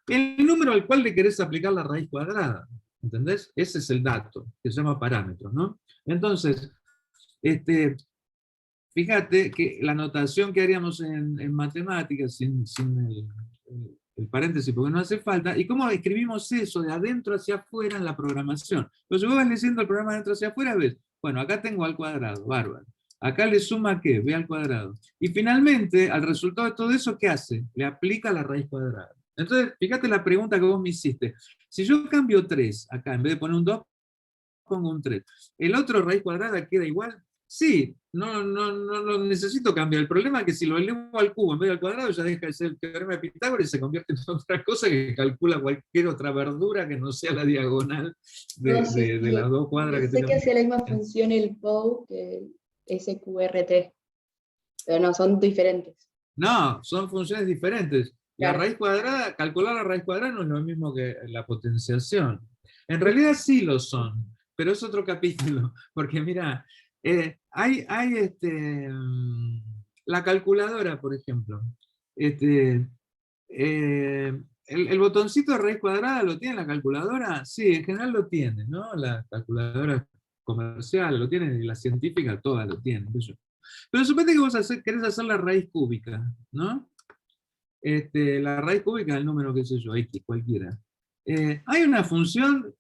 El número al cual le querés aplicar la raíz cuadrada. ¿Entendés? Ese es el dato, que se llama parámetro, ¿no? Entonces, fíjate que la notación que haríamos en matemáticas, sin el paréntesis, porque no hace falta, y cómo escribimos eso de adentro hacia afuera en la programación. Entonces vos vas leyendo el programa de adentro hacia afuera, ves, bueno, acá tengo al cuadrado, bárbaro. Acá le suma ¿qué? B al cuadrado. Y finalmente, al resultado de todo eso, ¿qué hace? Le aplica la raíz cuadrada. Entonces, fíjate la pregunta que vos me hiciste. Si yo cambio 3 acá, en vez de poner un 2, pongo un 3. ¿El otro raíz cuadrada queda igual? Sí, no lo necesito cambiar. El problema es que si lo elevo al cubo en vez del cuadrado, ya deja de ser el teorema de Pitágoras y se convierte en otra cosa que calcula cualquier otra verdura que no sea la diagonal de las dos cuadras que Sé que tenemos. hacía la misma función el POW que el SQRT, pero no, son diferentes. No, son funciones diferentes. La Claro. raíz cuadrada, calcular la raíz cuadrada no es lo mismo que la potenciación. En realidad sí lo son, pero es otro capítulo, porque mira, la calculadora, por ejemplo. El botoncito de raíz cuadrada lo tiene la calculadora, sí, en general lo tiene, ¿no? La calculadora comercial lo tiene, y la científica todas lo tienen. Pero suponete que vos querés hacer la raíz cúbica, ¿no? La raíz cúbica del número, qué sé yo, X, cualquiera. Hay una función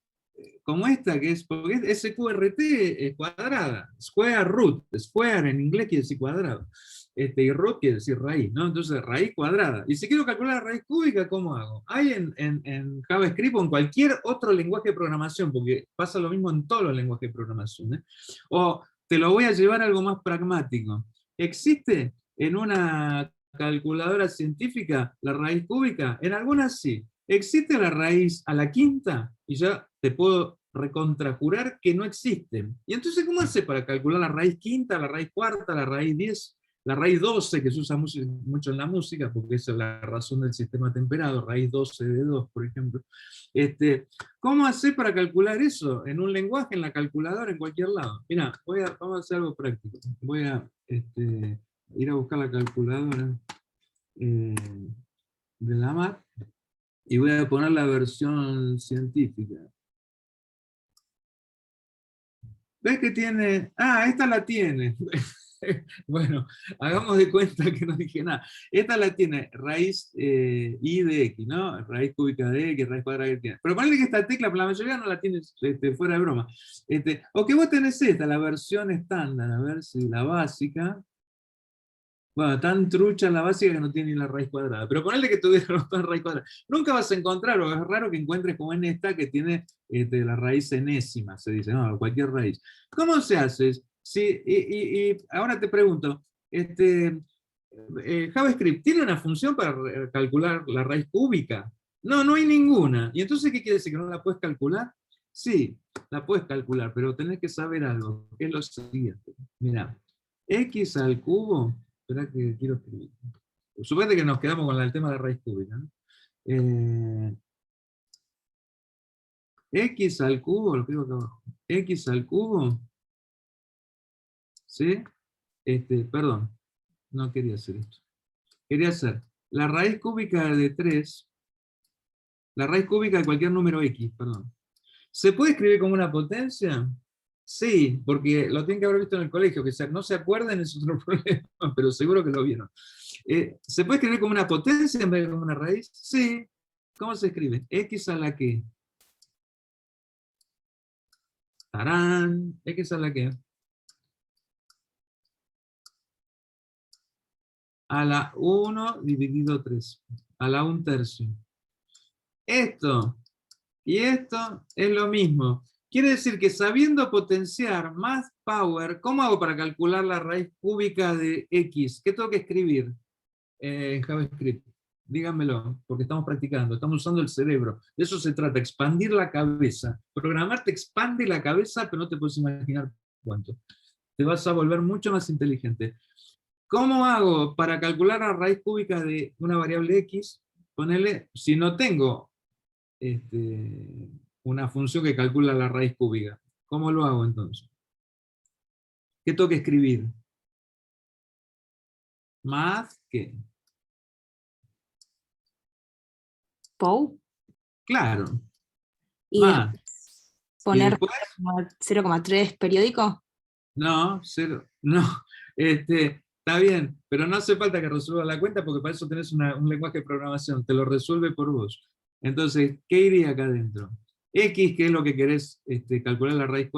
como esta, que es, porque SQRT es cuadrada, square root, square en inglés quiere decir cuadrado, y root quiere decir raíz, ¿no? Entonces raíz cuadrada. Y si quiero calcular la raíz cúbica, ¿cómo hago? Hay en JavaScript o en cualquier otro lenguaje de programación, porque pasa lo mismo en todos los lenguajes de programación, ¿eh? O te lo voy a llevar a algo más pragmático. ¿Existe en una calculadora científica la raíz cúbica? En algunas sí. ¿Existe la raíz a la quinta? Y ya te puedo recontrajurar que no existe. ¿Y entonces cómo hace para calcular la raíz quinta, la raíz cuarta, la raíz 10, la raíz 12, que se usa mucho en la música, porque esa es la razón del sistema temperado, raíz 12 de 2, por ejemplo? ¿Cómo hacer para calcular eso? En un lenguaje, en la calculadora, en cualquier lado. Mira, vamos a hacer algo práctico. Voy a ir a buscar la calculadora de la MAT y voy a poner la versión científica. ¿Ves que tiene? Ah, esta la tiene. Bueno, hagamos de cuenta que no dije nada. Esta la tiene raíz I de X, ¿no? Raíz cúbica de X, raíz cuadrada de X. Pero ponle que esta tecla, la mayoría no la tienes fuera de broma. O que vos tenés esta, la versión estándar, a ver si la básica. Bueno, tan trucha la básica que no tiene ni la raíz cuadrada. Pero ponle que tuviera la raíz cuadrada. Nunca vas a encontrar, o es raro que encuentres como en esta, que tiene la raíz enésima, se dice, no, cualquier raíz. ¿Cómo se hace? Y ahora te pregunto, JavaScript, ¿tiene una función para calcular la raíz cúbica? No, no hay ninguna. ¿Y entonces qué quiere decir? ¿Que no la puedes calcular? Sí, la puedes calcular, pero tenés que saber algo, que es lo siguiente. Mirá, x al cubo, espera que quiero escribir. Suponete que nos quedamos con el tema de la raíz cúbica, ¿no? X al cubo, lo escribo acá abajo. X al cubo, ¿sí? Perdón, no quería hacer esto. Quería hacer la raíz cúbica de 3, la raíz cúbica de cualquier número X, perdón. ¿Se puede escribir como una potencia? Sí, porque lo tienen que haber visto en el colegio, que no se acuerden es otro problema, pero seguro que lo vieron. ¿Se puede escribir como una potencia en vez de como una raíz? Sí. ¿Cómo se escribe? X a la que. ¡Tarán! X a la que. A la 1 dividido 3. A la 1/3. Esto y esto es lo mismo. Quiere decir que sabiendo potenciar más power, ¿cómo hago para calcular la raíz cúbica de X? ¿Qué tengo que escribir en JavaScript? Díganmelo, porque estamos practicando, estamos usando el cerebro. De eso se trata, expandir la cabeza. Programar te expande la cabeza, pero no te puedes imaginar cuánto. Te vas a volver mucho más inteligente. ¿Cómo hago para calcular la raíz cúbica de una variable X? Ponele, si no tengo una función que calcula la raíz cúbica. ¿Cómo lo hago entonces? ¿Qué tengo que escribir? Más que. ¿POW? Claro. ¿Y Más. poner después? 0,3 periódico? No, 0. No. Está bien, pero no hace falta que resuelva la cuenta porque para eso tenés un lenguaje de programación. Te lo resuelve por vos. Entonces, ¿qué iría acá adentro? X, que es lo que querés calcular la raíz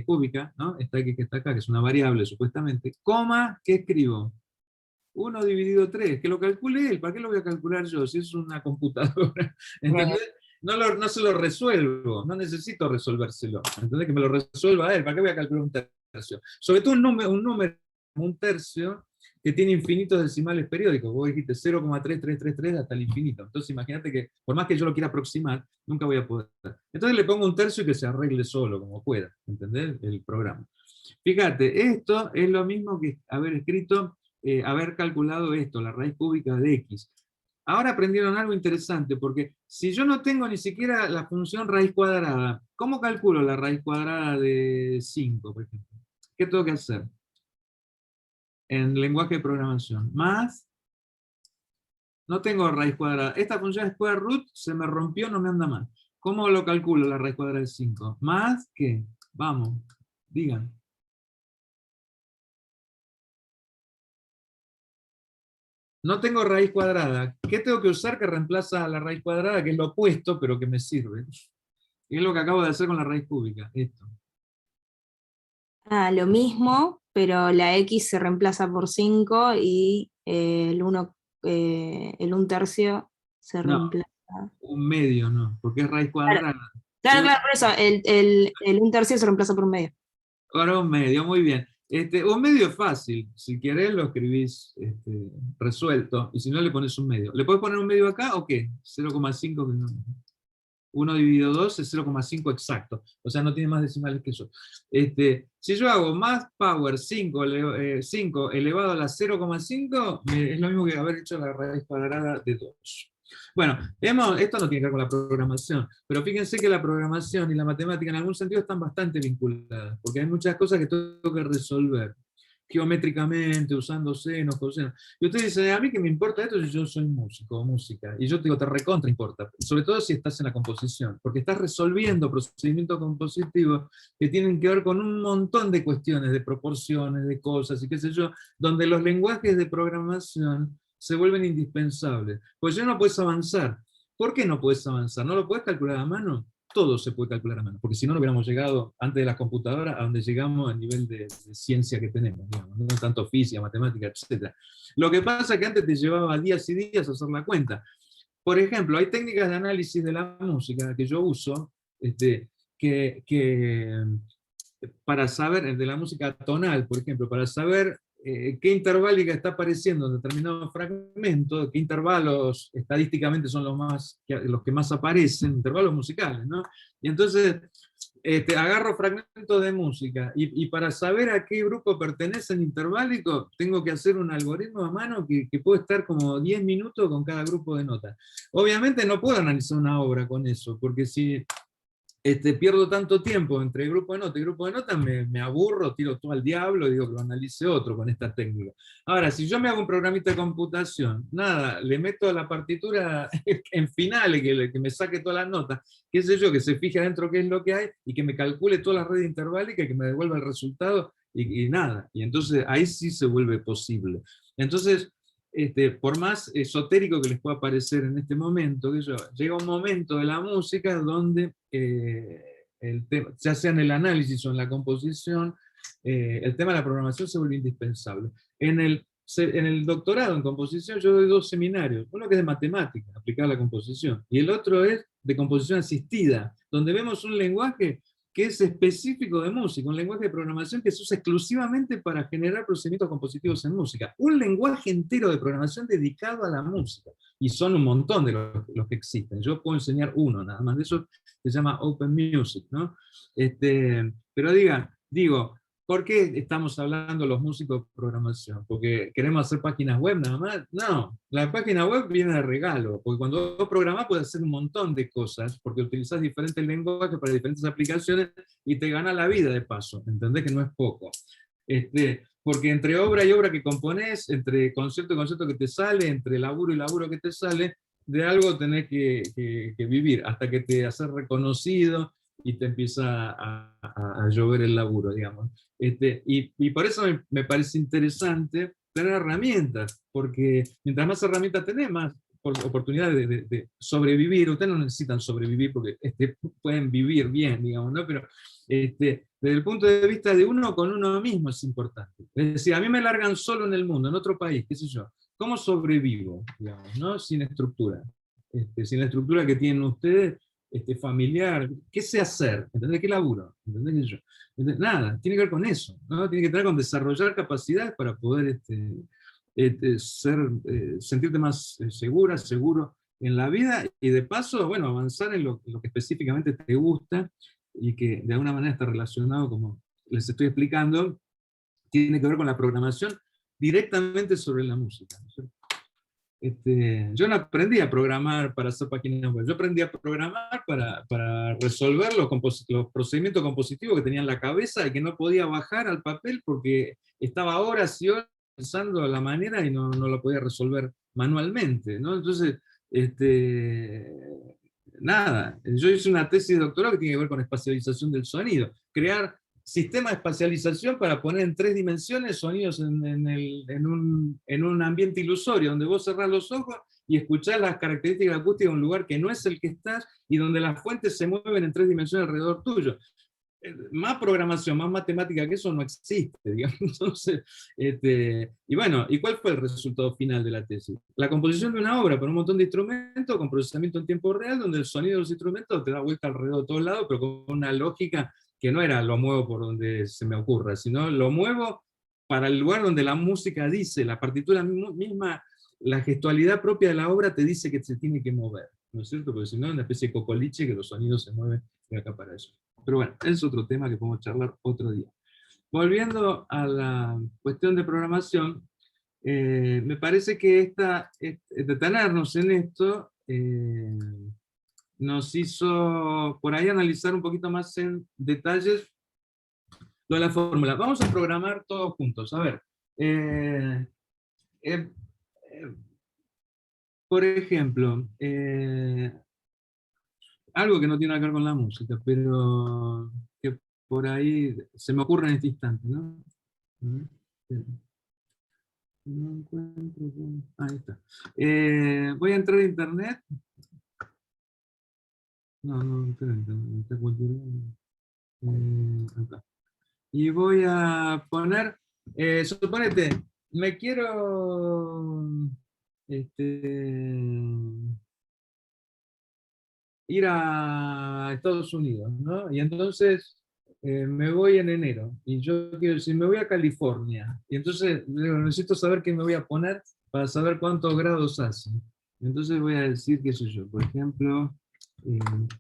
cúbica, ¿no? Esta X que está acá, que es una variable supuestamente, coma, ¿qué escribo? 1 dividido 3, que lo calcule él, ¿para qué lo voy a calcular yo? Si es una computadora, ¿entendés? No se lo resuelvo, no necesito resolvérselo, ¿entendés? Que me lo resuelva él, ¿para qué voy a calcular un tercio? Sobre todo un número, un tercio, que tiene infinitos decimales periódicos. Vos dijiste 0,3333 hasta el infinito. Entonces imagínate que, por más que yo lo quiera aproximar, nunca voy a poder. Entonces le pongo un tercio y que se arregle solo, como pueda. ¿Entendés? El programa. Fíjate, esto es lo mismo que haber escrito, haber calculado esto, la raíz cúbica de X. Ahora aprendieron algo interesante, porque si yo no tengo ni siquiera la función raíz cuadrada, ¿cómo calculo la raíz cuadrada de 5, por ejemplo? ¿Qué tengo que hacer? En lenguaje de programación. Más, no tengo raíz cuadrada. Esta función square root se me rompió, no me anda más. ¿Cómo lo calculo la raíz cuadrada de 5? Más que, vamos, digan. No tengo raíz cuadrada. ¿Qué tengo que usar que reemplaza a la raíz cuadrada? Que es lo opuesto, pero que me sirve. Y es lo que acabo de hacer con la raíz cúbica. Esto. Lo mismo, pero la X se reemplaza por 5 y el 1/3 se No, reemplaza. un medio no, porque es raíz cuadrada. Claro, por eso, el 1/3 se reemplaza por un medio. Ahora un medio, muy bien. Un medio es fácil, si querés lo escribís resuelto, y si no le pones un medio. ¿Le podés poner un medio acá o qué? 0,5, que no. 1 dividido 2 es 0,5 exacto, o sea, no tiene más decimales que eso. Si yo hago más power 5 elevado a la 0,5, es lo mismo que haber hecho la raíz cuadrada de 2. Bueno, esto no tiene que ver con la programación, pero fíjense que la programación y la matemática en algún sentido están bastante vinculadas, porque hay muchas cosas que tengo que resolver geométricamente, usando senos, cosenos. Y ustedes dicen, a mí que me importa esto si yo soy músico o música. Y yo te digo, te recontra importa, sobre todo si estás en la composición, porque estás resolviendo procedimientos compositivos que tienen que ver con un montón de cuestiones, de proporciones, de cosas, y qué sé yo, donde los lenguajes de programación se vuelven indispensables. Pues ya no puedes avanzar. ¿Por qué no puedes avanzar? ¿No lo puedes calcular a mano? Todo se puede calcular a mano, porque si no, no hubiéramos llegado antes de las computadoras a donde llegamos a nivel de ciencia que tenemos, digamos, no tanto física, matemática, etc. Lo que pasa es que antes te llevaba días y días hacer la cuenta. Por ejemplo, hay técnicas de análisis de la música que yo uso, que para saber, de la música tonal, por ejemplo, para saber qué interválica está apareciendo en determinado fragmento, qué intervalos estadísticamente son los que más aparecen, intervalos musicales, ¿no? Y entonces agarro fragmentos de música, y para saber a qué grupo pertenece el interválico, tengo que hacer un algoritmo a mano que puede estar como 10 minutos con cada grupo de notas. Obviamente no puedo analizar una obra con eso, porque si pierdo tanto tiempo entre grupo de notas y grupo de notas, me aburro, tiro todo al diablo y digo que lo analice otro con esta técnica. Ahora, si yo me hago un programita de computación, nada, le meto la partitura en finales, que me saque todas las notas, qué sé yo, que se fije adentro qué es lo que hay, y que me calcule toda la red interválica y que me devuelva el resultado, y nada. Y entonces ahí sí se vuelve posible. Entonces, por más esotérico que les pueda parecer en este momento, llega un momento de la música donde ya sea en el análisis o en la composición, el tema de la programación se vuelve indispensable. En el doctorado en composición yo doy 2 seminarios, uno que es de matemática, aplicada a la composición, y el otro es de composición asistida, donde vemos un lenguaje que es específico de música, un lenguaje de programación que se usa exclusivamente para generar procedimientos compositivos en música. Un lenguaje entero de programación dedicado a la música. Y son un montón de los que existen. Yo puedo enseñar uno, nada más de eso, se llama Open Music, ¿no? Pero digo, ¿por qué estamos hablando los músicos de programación? ¿Porque queremos hacer páginas web nada más? No, la página web viene de regalo, porque cuando vos programás puedes hacer un montón de cosas, porque utilizás diferentes lenguajes para diferentes aplicaciones y te gana la vida de paso, ¿entendés? Que no es poco. Porque entre obra y obra que componés, entre concierto y concierto que te sale, entre laburo y laburo que te sale, de algo tenés que vivir, hasta que te haces reconocido y te empieza a llover el laburo, digamos. Y por eso me parece interesante tener herramientas, porque mientras más herramientas tenés, más oportunidades de sobrevivir. Ustedes no necesitan sobrevivir porque pueden vivir bien, digamos, ¿no? Pero desde el punto de vista de uno con uno mismo es importante. Es decir, a mí me largan solo en el mundo, en otro país, qué sé yo. ¿Cómo sobrevivo, digamos, ¿no? Sin estructura. Sin la estructura que tienen ustedes, familiar, ¿qué sé hacer? ¿Entendés? ¿Qué laburo? ¿Entendés? Yo? Nada, tiene que ver con eso, ¿no? Tiene que ver con desarrollar capacidades para poder sentirte más seguro en la vida, y de paso, bueno, avanzar en lo que específicamente te gusta, y que de alguna manera está relacionado, como les estoy explicando, tiene que ver con la programación directamente sobre la música, ¿no es cierto? Yo no aprendí a programar para hacer páginas web, yo aprendí a programar para resolver los procedimientos compositivos que tenía en la cabeza y que no podía bajar al papel porque estaba horas y horas pensando la manera y no lo podía resolver manualmente, ¿no? Entonces, nada, yo hice una tesis de doctorado que tiene que ver con espacialización del sonido, crear sistema de espacialización para poner en 3 dimensiones sonidos en un ambiente ilusorio, donde vos cerrás los ojos y escuchás las características acústicas de un lugar que no es el que estás, y donde las fuentes se mueven en 3 dimensiones alrededor tuyo. Más programación, más matemática que eso no existe, digamos. Entonces, y bueno, ¿y cuál fue el resultado final de la tesis? La composición de una obra para un montón de instrumentos con procesamiento en tiempo real, donde el sonido de los instrumentos te da vuelta alrededor de todos lados, pero con una lógica que no era lo muevo por donde se me ocurra, sino lo muevo para el lugar donde la música dice, la partitura misma, la gestualidad propia de la obra te dice que se tiene que mover, ¿no es cierto? Porque si no es una especie de cocoliche que los sonidos se mueven de acá para allá. Pero bueno, es otro tema que podemos charlar otro día. Volviendo a la cuestión de programación, me parece que detenernos en esto nos hizo por ahí analizar un poquito más en detalles lo de la fórmula. Vamos a programar todos juntos. A ver, por ejemplo, algo que no tiene nada que ver con la música, pero que por ahí se me ocurre en este instante, ¿no? No encuentro. Ahí está. Voy a entrar a internet. No, espera, está cultura. Acá. Y voy a poner, suponete, me quiero ir a Estados Unidos, ¿no? Y entonces me voy en enero, y yo quiero decir, me voy a California, y entonces necesito saber qué me voy a poner para saber cuántos grados hace. Entonces voy a decir, qué sé yo, por ejemplo,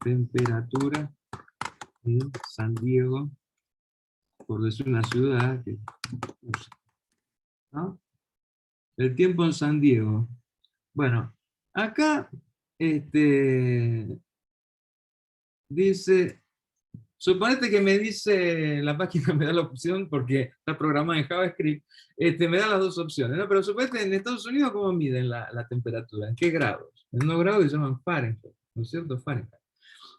temperatura en San Diego, por decir una ciudad, ¿no? El tiempo en San Diego. Bueno, acá dice, suponete que me dice, la página me da la opción, porque está programada en JavaScript, me da las dos opciones, ¿no? Pero suponete en Estados Unidos, ¿cómo miden la temperatura? ¿En qué grados? En unos grados que se llaman Fahrenheit, ¿no es cierto? Fahrenheit.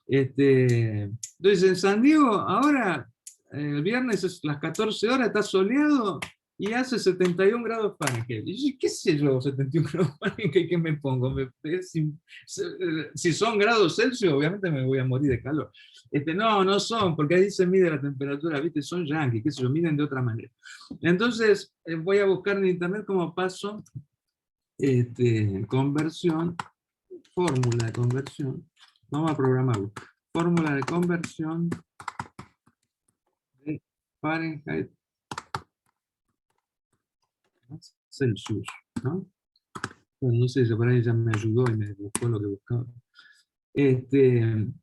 Entonces en San Diego, ahora, el viernes es las 14 horas, está soleado, y hace 71 grados Fahrenheit. Y qué sé yo, 71 grados Fahrenheit, ¿qué me pongo? Si son grados Celsius, obviamente me voy a morir de calor. No son, porque ahí se mide la temperatura, ¿viste? Son yanquis, qué sé yo, miden de otra manera. Entonces, voy a buscar en internet cómo paso conversión, fórmula de conversión. Vamos a programarlo. Fórmula de conversión de Fahrenheit Celsius, ¿no? Bueno, no sé, por ahí ya me ayudó y me buscó lo que buscaba.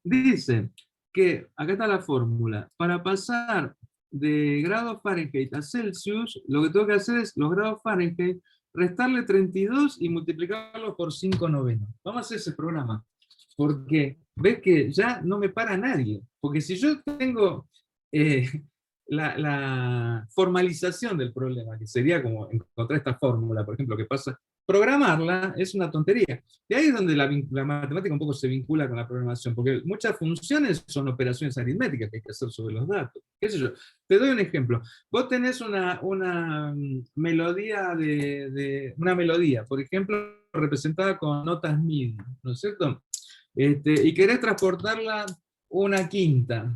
Dice que, acá está la fórmula, para pasar de grados Fahrenheit a Celsius, lo que tengo que hacer es los grados Fahrenheit, restarle 32 y multiplicarlos por 5/9. Vamos a hacer ese programa, porque ves que ya no me para nadie, porque si yo tengo la formalización del problema, que sería como encontrar esta fórmula, por ejemplo, que pasa, programarla es una tontería. Y ahí es donde la matemática un poco se vincula con la programación, porque muchas funciones son operaciones aritméticas que hay que hacer sobre los datos. ¿Qué sé yo? Te doy un ejemplo. Vos tenés una melodía una melodía, por ejemplo, representada con notas MIDI, ¿no es cierto? Y querés transportarla una quinta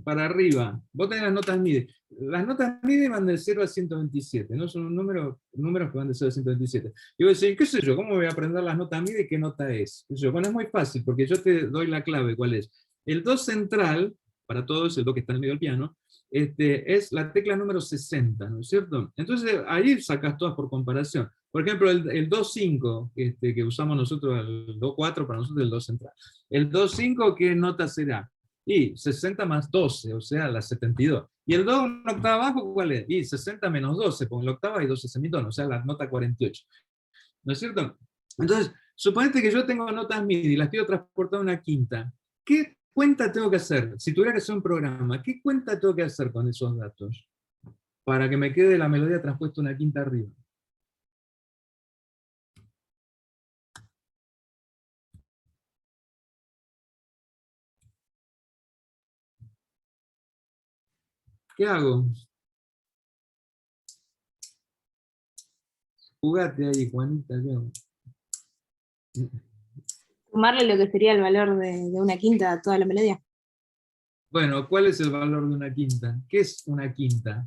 para arriba. Vos tenés las notas MIDI. Las notas MIDI van del 0 a 127, ¿no? Son números que van del 0 a 127. Y vos decís, ¿qué sé yo? ¿Cómo voy a aprender las notas MIDI? ¿Qué nota es? Bueno, es muy fácil, porque yo te doy la clave, ¿cuál es? El do central, para todos, el do que está en el medio del piano, es la tecla número 60, ¿no es cierto? Entonces, ahí sacas todas por comparación. Por ejemplo, el do5, que usamos nosotros, el do4, para nosotros el do central. El do5, ¿qué nota será? Y 60 más 12, o sea, la 72. ¿Y el do en octava abajo cuál es? Y 60 menos 12, porque en la octava hay 12 semitonos, o sea, la nota 48. ¿No es cierto? Entonces, suponete que yo tengo notas MIDI, las quiero transportar a una quinta. ¿Qué cuenta tengo que hacer? Si tuviera que hacer un programa, ¿qué cuenta tengo que hacer con esos datos? Para que me quede la melodía transpuesta una quinta arriba. ¿Qué hago? Jugate ahí, Juanita. Sumarle lo que sería el valor de una quinta a toda la melodía. Bueno, ¿cuál es el valor de una quinta? ¿Qué es una quinta?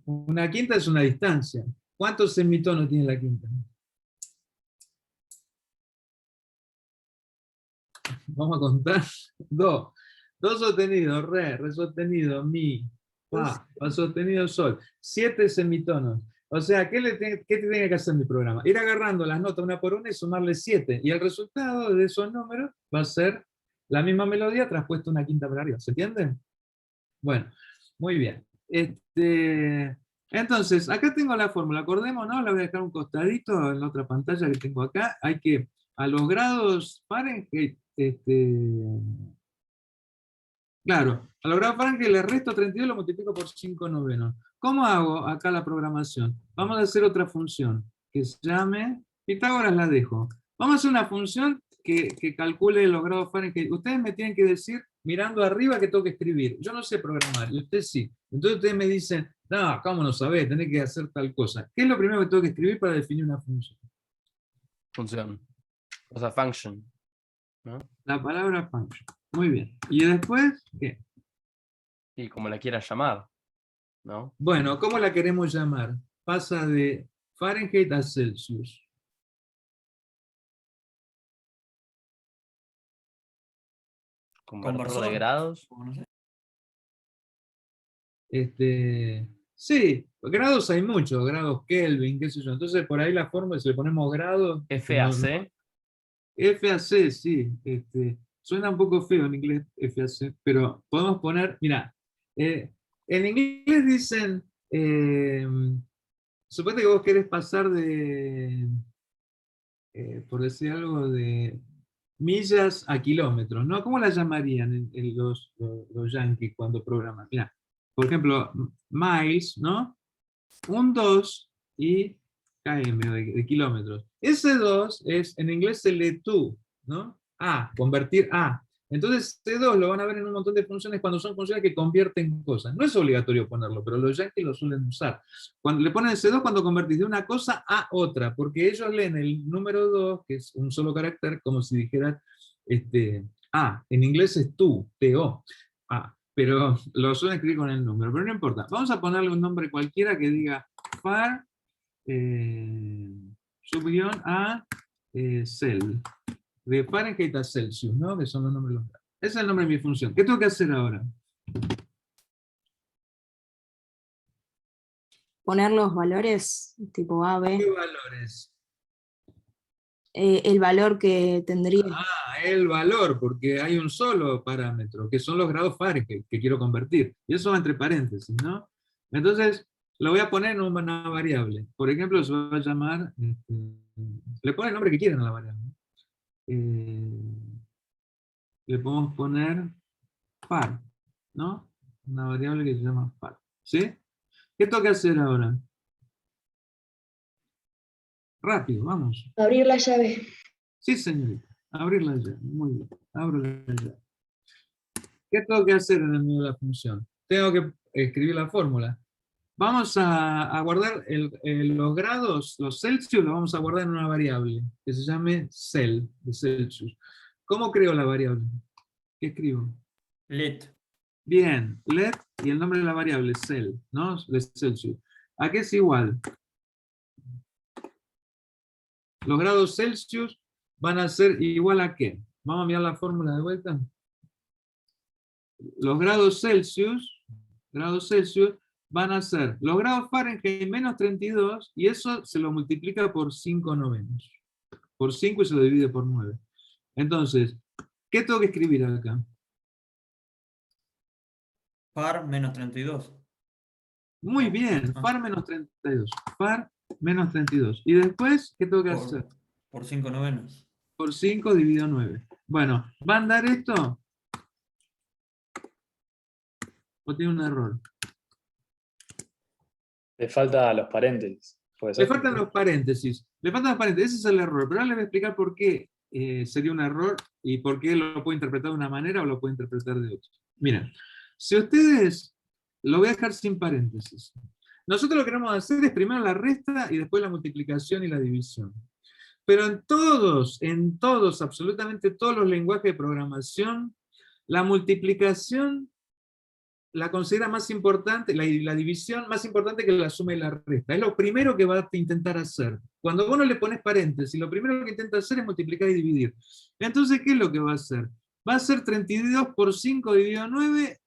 Una quinta es una distancia. ¿Cuántos semitonos tiene la quinta? Vamos a contar. 2. Do sostenido, re sostenido, mi, fa sostenido, sol. 7 semitonos. O sea, ¿qué tiene que hacer mi programa? Ir agarrando las notas una por una y sumarle 7. Y el resultado de esos números va a ser la misma melodía traspuesta una quinta para arriba. ¿Se entiende? Bueno, muy bien. Entonces, acá tengo la fórmula. Acordémonos, la voy a dejar un costadito en la otra pantalla que tengo acá. Hay que, a los grados Fahrenheit, claro, a los grados Fahrenheit le resto 32 y lo multiplico por 5 novenos. ¿Cómo hago acá la programación? Vamos a hacer otra función que se llame, Pitágoras la dejo. Vamos a hacer una función que calcule los grados Fahrenheit. Ustedes me tienen que decir, mirando arriba, que tengo que escribir. Yo no sé programar, y usted sí. Entonces ustedes me dicen, no, ¿cómo no sabés? Tenés que hacer tal cosa. ¿Qué es lo primero que tengo que escribir para definir una función? Función. O sea, function. ¿No? La palabra function. Muy bien. ¿Y después qué? Y como la quieras llamar, ¿no? Bueno, ¿cómo la queremos llamar? Pasa de Fahrenheit a Celsius. Convertirlo de Conversor. grados. O no sé. Sí, grados hay muchos, grados Kelvin, qué sé yo. Entonces por ahí la forma, si le ponemos grados... FAC. FAC, sí. Suena un poco feo en inglés FAC, pero podemos poner, mira, en inglés dicen, suponete que vos querés pasar de, por decir algo, de millas a kilómetros, ¿no? ¿Cómo la llamarían los yankees cuando programan? Mira, por ejemplo, miles, ¿no? Un 2 y km de kilómetros. Ese 2 es, en inglés se lee to, ¿no? A, convertir a. Entonces, ese 2 lo van a ver en un montón de funciones cuando son funciones que convierten cosas. No es obligatorio ponerlo, pero los yankees lo suelen usar. Cuando le ponen ese 2 cuando convertís de una cosa a otra, porque ellos leen el número 2, que es un solo carácter, como si dijeran a. En inglés es to, T-O, a. Pero lo suelen escribir con el número, pero no importa. Vamos a ponerle un nombre cualquiera que diga far subguión a cell. De Fahrenheit a Celsius, ¿no? Que son los nombres de los grados. Ese es el nombre de mi función. ¿Qué tengo que hacer ahora? Poner los valores tipo A, B. ¿Qué valores? El valor que tendría. El valor, porque hay un solo parámetro, que son los grados Fahrenheit que quiero convertir. Y eso va entre paréntesis, ¿no? Entonces, lo voy a poner en una variable. Por ejemplo, se va a llamar, le ponen el nombre que quieran a la variable. Le podemos poner par, ¿no? Una variable que se llama par. ¿Sí? ¿Qué tengo que hacer ahora? Rápido, vamos. Abrir la llave. Sí, señorita. Abrir la llave. Muy bien. Abro la llave. ¿Qué tengo que hacer en el medio de la función? Tengo que escribir la fórmula. Vamos a guardar los grados, los Celsius, los vamos a guardar en una variable que se llame cel, de Celsius. ¿Cómo creo la variable? ¿Qué escribo? Let. Bien, let y el nombre de la variable, cel, ¿no? De Celsius. ¿A qué es igual? Los grados Celsius van a ser igual a ¿qué? Vamos a mirar la fórmula de vuelta. Los grados Celsius van a ser los grados Fahrenheit menos 32, y eso se lo multiplica por 5 novenos. Por 5 y se lo divide por 9. Entonces, ¿qué tengo que escribir acá? Par menos 32. Muy bien, far menos 32. Far menos 32. Y después, ¿qué tengo que hacer? Por 5 novenos. Por 5 dividido 9. Bueno, ¿va a andar esto? ¿O tiene un error? Le falta los paréntesis. ¿Puede Le ser? faltan los paréntesis. Le faltan los paréntesis. Ese es el error. Pero ahora les voy a explicar por qué sería un error y por qué lo puedo interpretar de una manera o lo puedo interpretar de otra. Miren, si ustedes... Lo voy a dejar sin paréntesis. Nosotros lo que queremos hacer es primero la resta y después la multiplicación y la división. Pero en todos, absolutamente todos los lenguajes de programación, la multiplicación la considera más importante, la división más importante que la suma y la resta. Es lo primero que va a intentar hacer. Cuando vos no le pones paréntesis, lo primero que intenta hacer es multiplicar y dividir. Entonces, ¿qué es lo que va a hacer? Va a ser 32 por 5 dividido 9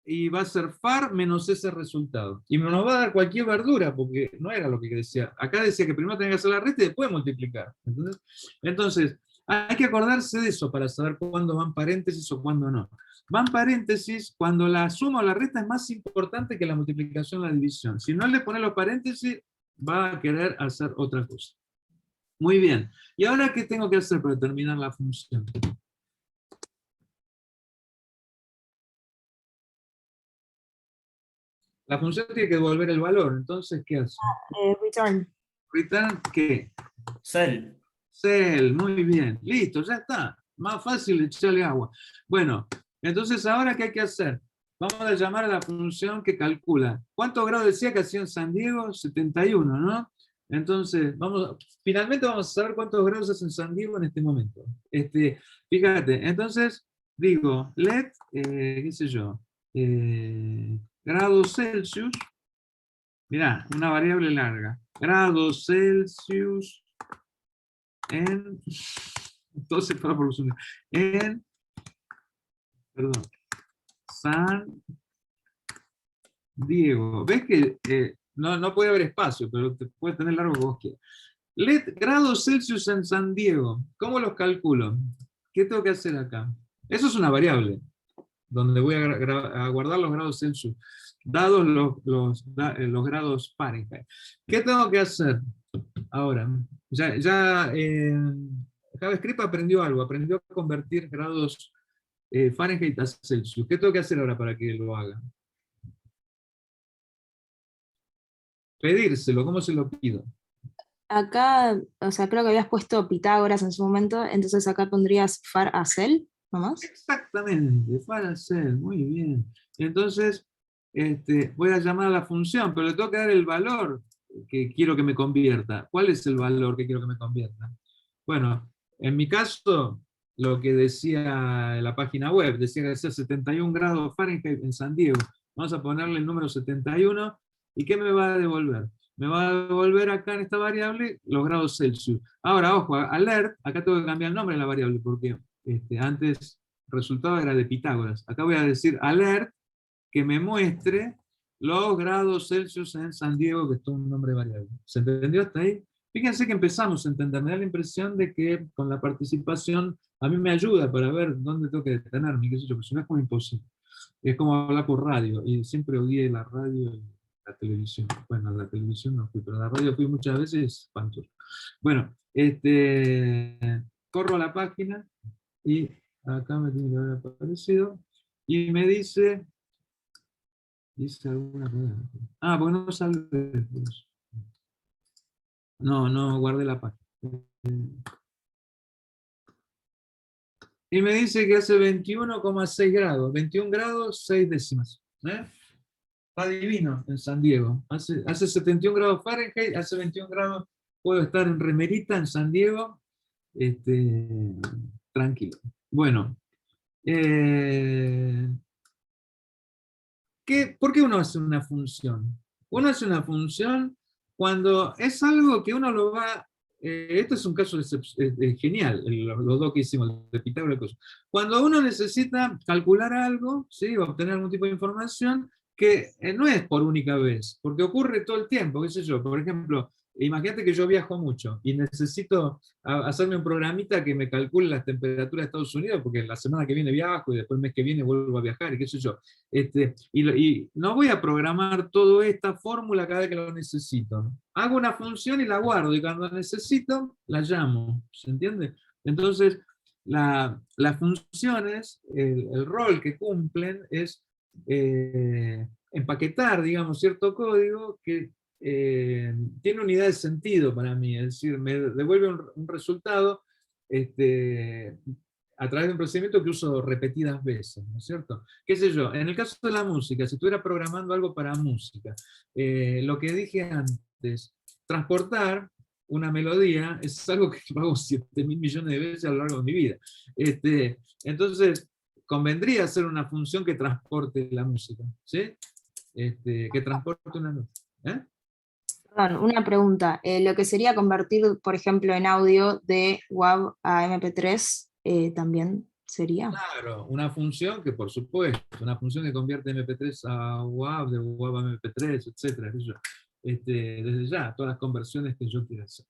y va a ser far menos ese resultado. Y nos va a dar cualquier verdura, porque no era lo que decía. Acá decía que primero tenía que hacer la resta y después multiplicar. ¿Entendés? Entonces, hay que acordarse de eso para saber cuándo van paréntesis o cuándo no. Van paréntesis cuando la suma o la resta es más importante que la multiplicación o la división. Si no le pone los paréntesis, va a querer hacer otra cosa. Muy bien. ¿Y ahora qué tengo que hacer para determinar la función? La función tiene que devolver el valor, entonces, ¿qué hace? Return. Return, ¿qué? Cell. Cell, muy bien. Listo, ya está. Más fácil echarle agua. Bueno, entonces, ¿ahora qué hay que hacer? Vamos a llamar a la función que calcula. ¿Cuántos grados decía que hacía en San Diego? 71, ¿no? Entonces, finalmente vamos a saber cuántos grados hace en San Diego en este momento. Fíjate, entonces, digo, let, qué sé yo, grados Celsius, mirá, una variable larga, grados Celsius en, entonces para producción, en, perdón, San Diego. ¿Ves que no puede haber espacio, pero te puede tener largo que vos quieras? Let grados Celsius en San Diego. ¿Cómo los calculo? ¿Qué tengo que hacer acá? Eso es una variable, donde voy a guardar los grados Celsius, dados los grados Fahrenheit. ¿Qué tengo que hacer? Ahora, JavaScript aprendió algo, aprendió a convertir grados Fahrenheit a Celsius. ¿Qué tengo que hacer ahora para que lo haga? Pedírselo, ¿cómo se lo pido? Acá, o sea, creo que habías puesto Pitágoras en su momento, entonces acá pondrías far a cell, nomás. Exactamente, para hacer, muy bien. Entonces, voy a llamar a la función, pero le tengo que dar el valor que quiero que me convierta. ¿Cuál es el valor que quiero que me convierta? Bueno, en mi caso, lo que decía en la página web, decía que hacía 71 grados Fahrenheit en San Diego. Vamos a ponerle el número 71, ¿y qué me va a devolver? Me va a devolver acá en esta variable los grados Celsius. Ahora, ojo, alert, acá tengo que cambiar el nombre de la variable, porque antes el resultado era de Pitágoras. Acá voy a decir alert, que me muestre los grados Celsius en San Diego, que es todo un nombre variable. ¿Se entendió hasta ahí? Fíjense que empezamos a entender. Me da la impresión de que con la participación a mí me ayuda para ver dónde tengo que detenerme, qué sé yo, porque si no es como imposible. Es como hablar por radio, y siempre odié la radio y la televisión. Bueno, la televisión no fui, pero la radio fui muchas veces espantoso. Bueno, corro a la página, y acá me tiene que haber aparecido, y me dice alguna cosa. Ah, porque no sale. No, guardé la página. Y me dice que hace 21,6 grados, 21 grados, 6 décimas. Está divino en San Diego. Hace 71 grados Fahrenheit, hace 21 grados, puedo estar en remerita en San Diego, tranquilo. Bueno, ¿por qué uno hace una función? Uno hace una función cuando es algo que uno lo va... este es un caso genial, los dos que hicimos, de Pitágoras y cosas. Cuando uno necesita calcular algo, ¿sí? Obtener algún tipo de información, que no es por única vez, porque ocurre todo el tiempo, qué sé yo. Por ejemplo, imagínate que yo viajo mucho y necesito hacerme un programita que me calcule las temperaturas de Estados Unidos, porque la semana que viene viajo y después el mes que viene vuelvo a viajar y qué sé yo. Y no voy a programar toda esta fórmula cada vez que lo necesito. Hago una función y la guardo, y cuando la necesito, la llamo. ¿Se entiende? Entonces, las funciones, el rol que cumplen es empaquetar, digamos, cierto código que tiene unidad de sentido para mí, es decir, me devuelve un resultado a través de un procedimiento que uso repetidas veces, ¿no es cierto? ¿Qué sé yo? En el caso de la música, si estuviera programando algo para música, lo que dije antes, transportar una melodía es algo que hago 7.000 millones de veces a lo largo de mi vida. Entonces, convendría hacer una función que transporte la música, ¿sí? Que transporte una nota. Perdón, una pregunta. Lo que sería convertir, por ejemplo, en audio de WAV a MP3, también sería. Claro, una función que, por supuesto, una función que convierte MP3 a WAV, de WAV a MP3, etcétera, qué sé yo. Desde ya, todas las conversiones que yo quiera hacer.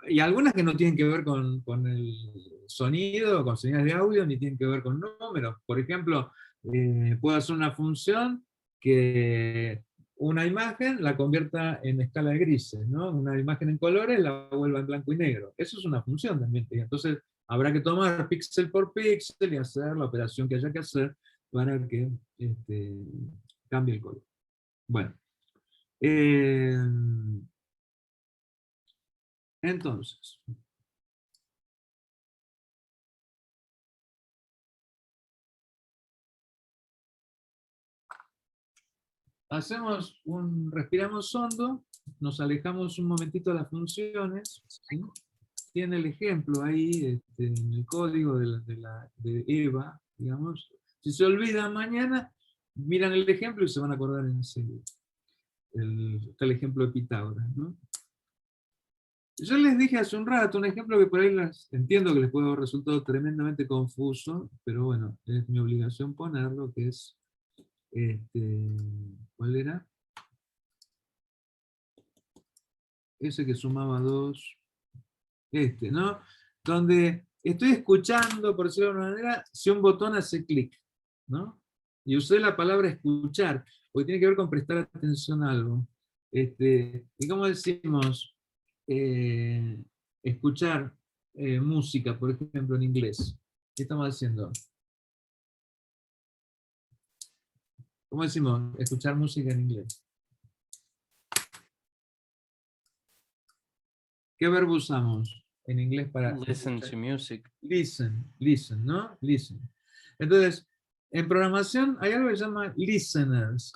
Y algunas que no tienen que ver con el sonido, con señales de audio, ni tienen que ver con números. Por ejemplo, puedo hacer una función que una imagen la convierta en escala de grises, ¿no? Una imagen en colores la vuelva en blanco y negro. Eso es una función también. Y entonces habrá que tomar píxel por píxel y hacer la operación que haya que hacer para que cambie el color. Bueno. Entonces, respiramos hondo, nos alejamos un momentito de las funciones, ¿sí? Tiene el ejemplo ahí en el código de EVA, digamos. Si se olvidan mañana, miran el ejemplo y se van a acordar enseguida. Está el ejemplo de Pitágoras, ¿no? Yo les dije hace un rato un ejemplo que por ahí entiendo que les puede haber resultado tremendamente confuso, pero bueno, es mi obligación ponerlo, que es, ¿cuál era? Ese que sumaba 2, ¿no? Donde estoy escuchando, por decirlo de alguna manera, si un botón hace clic, ¿no? Y usé la palabra escuchar, porque tiene que ver con prestar atención a algo. ¿Y cómo decimos? Escuchar música, por ejemplo, en inglés. ¿Qué estamos haciendo? ¿Cómo decimos escuchar música en inglés? ¿Qué verbo usamos en inglés para Listen escuchar? to music. Listen, ¿no? Listen. Entonces, en programación hay algo que se llama listeners,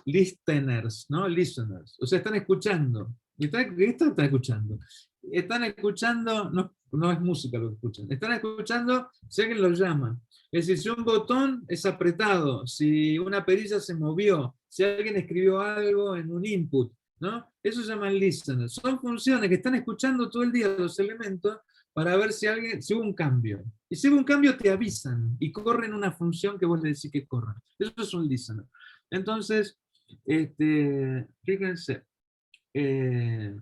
¿no? Listeners. O sea, están escuchando. ¿Qué están escuchando? Están escuchando, no es música lo que escuchan, están escuchando si alguien los llama. Es decir, si un botón es apretado, si una perilla se movió, si alguien escribió algo en un input, ¿no? Eso se llama listeners. Son funciones que están escuchando todo el día los elementos para ver si hubo un cambio. Y si hubo un cambio te avisan y corren una función que vos le decís que corra. Eso es un listener. Entonces, fíjense, ¿qué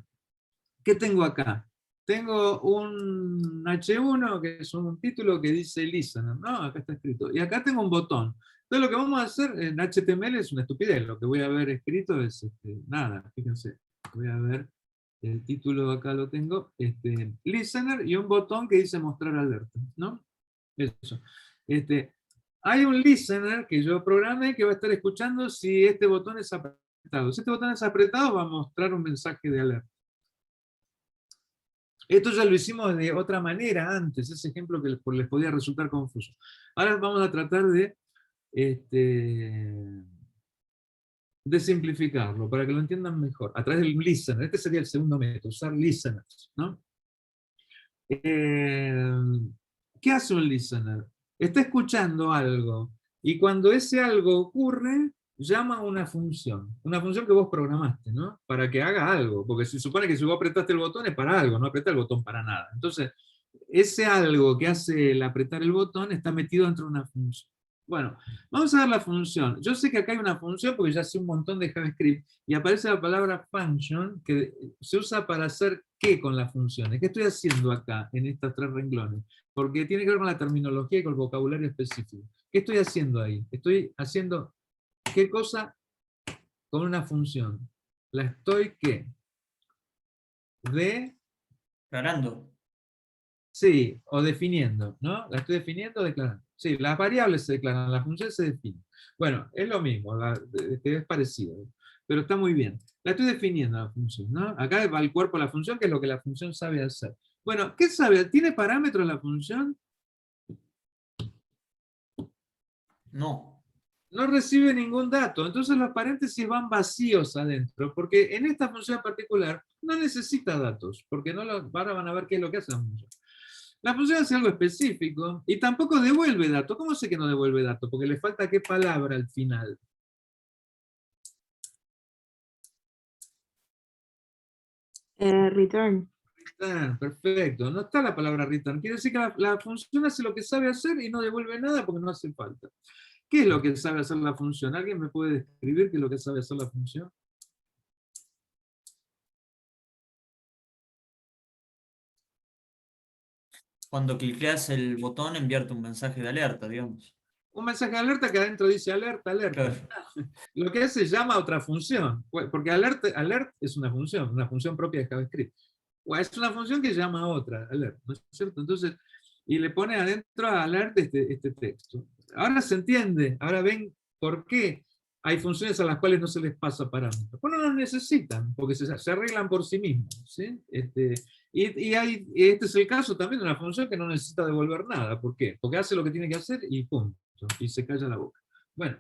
tengo acá? Tengo un H1 que es un título que dice listener, ¿no? Acá está escrito. Y acá tengo un botón. Entonces lo que vamos a hacer en HTML es una estupidez. Lo que voy a haber escrito es nada, fíjense. Voy a ver el título acá lo tengo, listener y un botón que dice mostrar alerta, ¿no? Eso. Hay un listener que yo programé que va a estar escuchando si este botón es apretado. Si este botón es apretado va a mostrar un mensaje de alerta. Esto ya lo hicimos de otra manera antes, ese ejemplo que les podía resultar confuso. Ahora vamos a tratar de simplificarlo, para que lo entiendan mejor, a través del listener. Este sería el segundo método, usar listeners, ¿no? ¿Qué hace un listener? Está escuchando algo, y cuando ese algo ocurre, llama a una función que vos programaste, ¿no? Para que haga algo, porque se supone que si vos apretaste el botón es para algo, no apretar el botón para nada. Entonces, ese algo que hace el apretar el botón está metido dentro de una función. Bueno, vamos a ver la función. Yo sé que acá hay una función porque ya sé un montón de JavaScript y aparece la palabra function que se usa para hacer qué con las funciones. ¿Qué estoy haciendo acá en estos 3 renglones? Porque tiene que ver con la terminología y con el vocabulario específico. ¿Qué estoy haciendo ahí? Estoy haciendo qué cosa con una función. La estoy ¿qué? Declarando. Sí, o definiendo, ¿no? La estoy definiendo o declarando. Sí, las variables se declaran, la función se define. Bueno, es lo mismo, es parecido, pero está muy bien. La estoy definiendo la función, ¿no? Acá va el cuerpo de la función, que es lo que la función sabe hacer. Bueno, ¿qué sabe? ¿Tiene parámetros la función? No. No recibe ningún dato, entonces los paréntesis van vacíos adentro, porque en esta función en particular no necesita datos, porque ahora van a ver qué es lo que hace la función. La función hace algo específico y tampoco devuelve datos. ¿Cómo sé que no devuelve datos? Porque le falta qué palabra al final. Return. Return, perfecto. No está la palabra return. Quiere decir que la función hace lo que sabe hacer y no devuelve nada porque no hace falta. ¿Qué es lo que sabe hacer la función? ¿Alguien me puede describir qué es lo que sabe hacer la función? Cuando cliqueas el botón, enviarte un mensaje de alerta, digamos. Un mensaje de alerta que adentro dice alerta, alerta. Claro. Lo que se llama otra función, porque alert es una función propia de JavaScript. O es una función que llama a otra, alert, ¿no es cierto? Entonces, y le pone adentro a alert este texto. Ahora se entiende, ahora ven por qué hay funciones a las cuales no se les pasa parámetros. Bueno, no necesitan, porque se arreglan por sí mismos. ¿Sí? Y este es el caso también de una función que no necesita devolver nada. ¿Por qué? Porque hace lo que tiene que hacer y punto. Y se calla la boca. Bueno,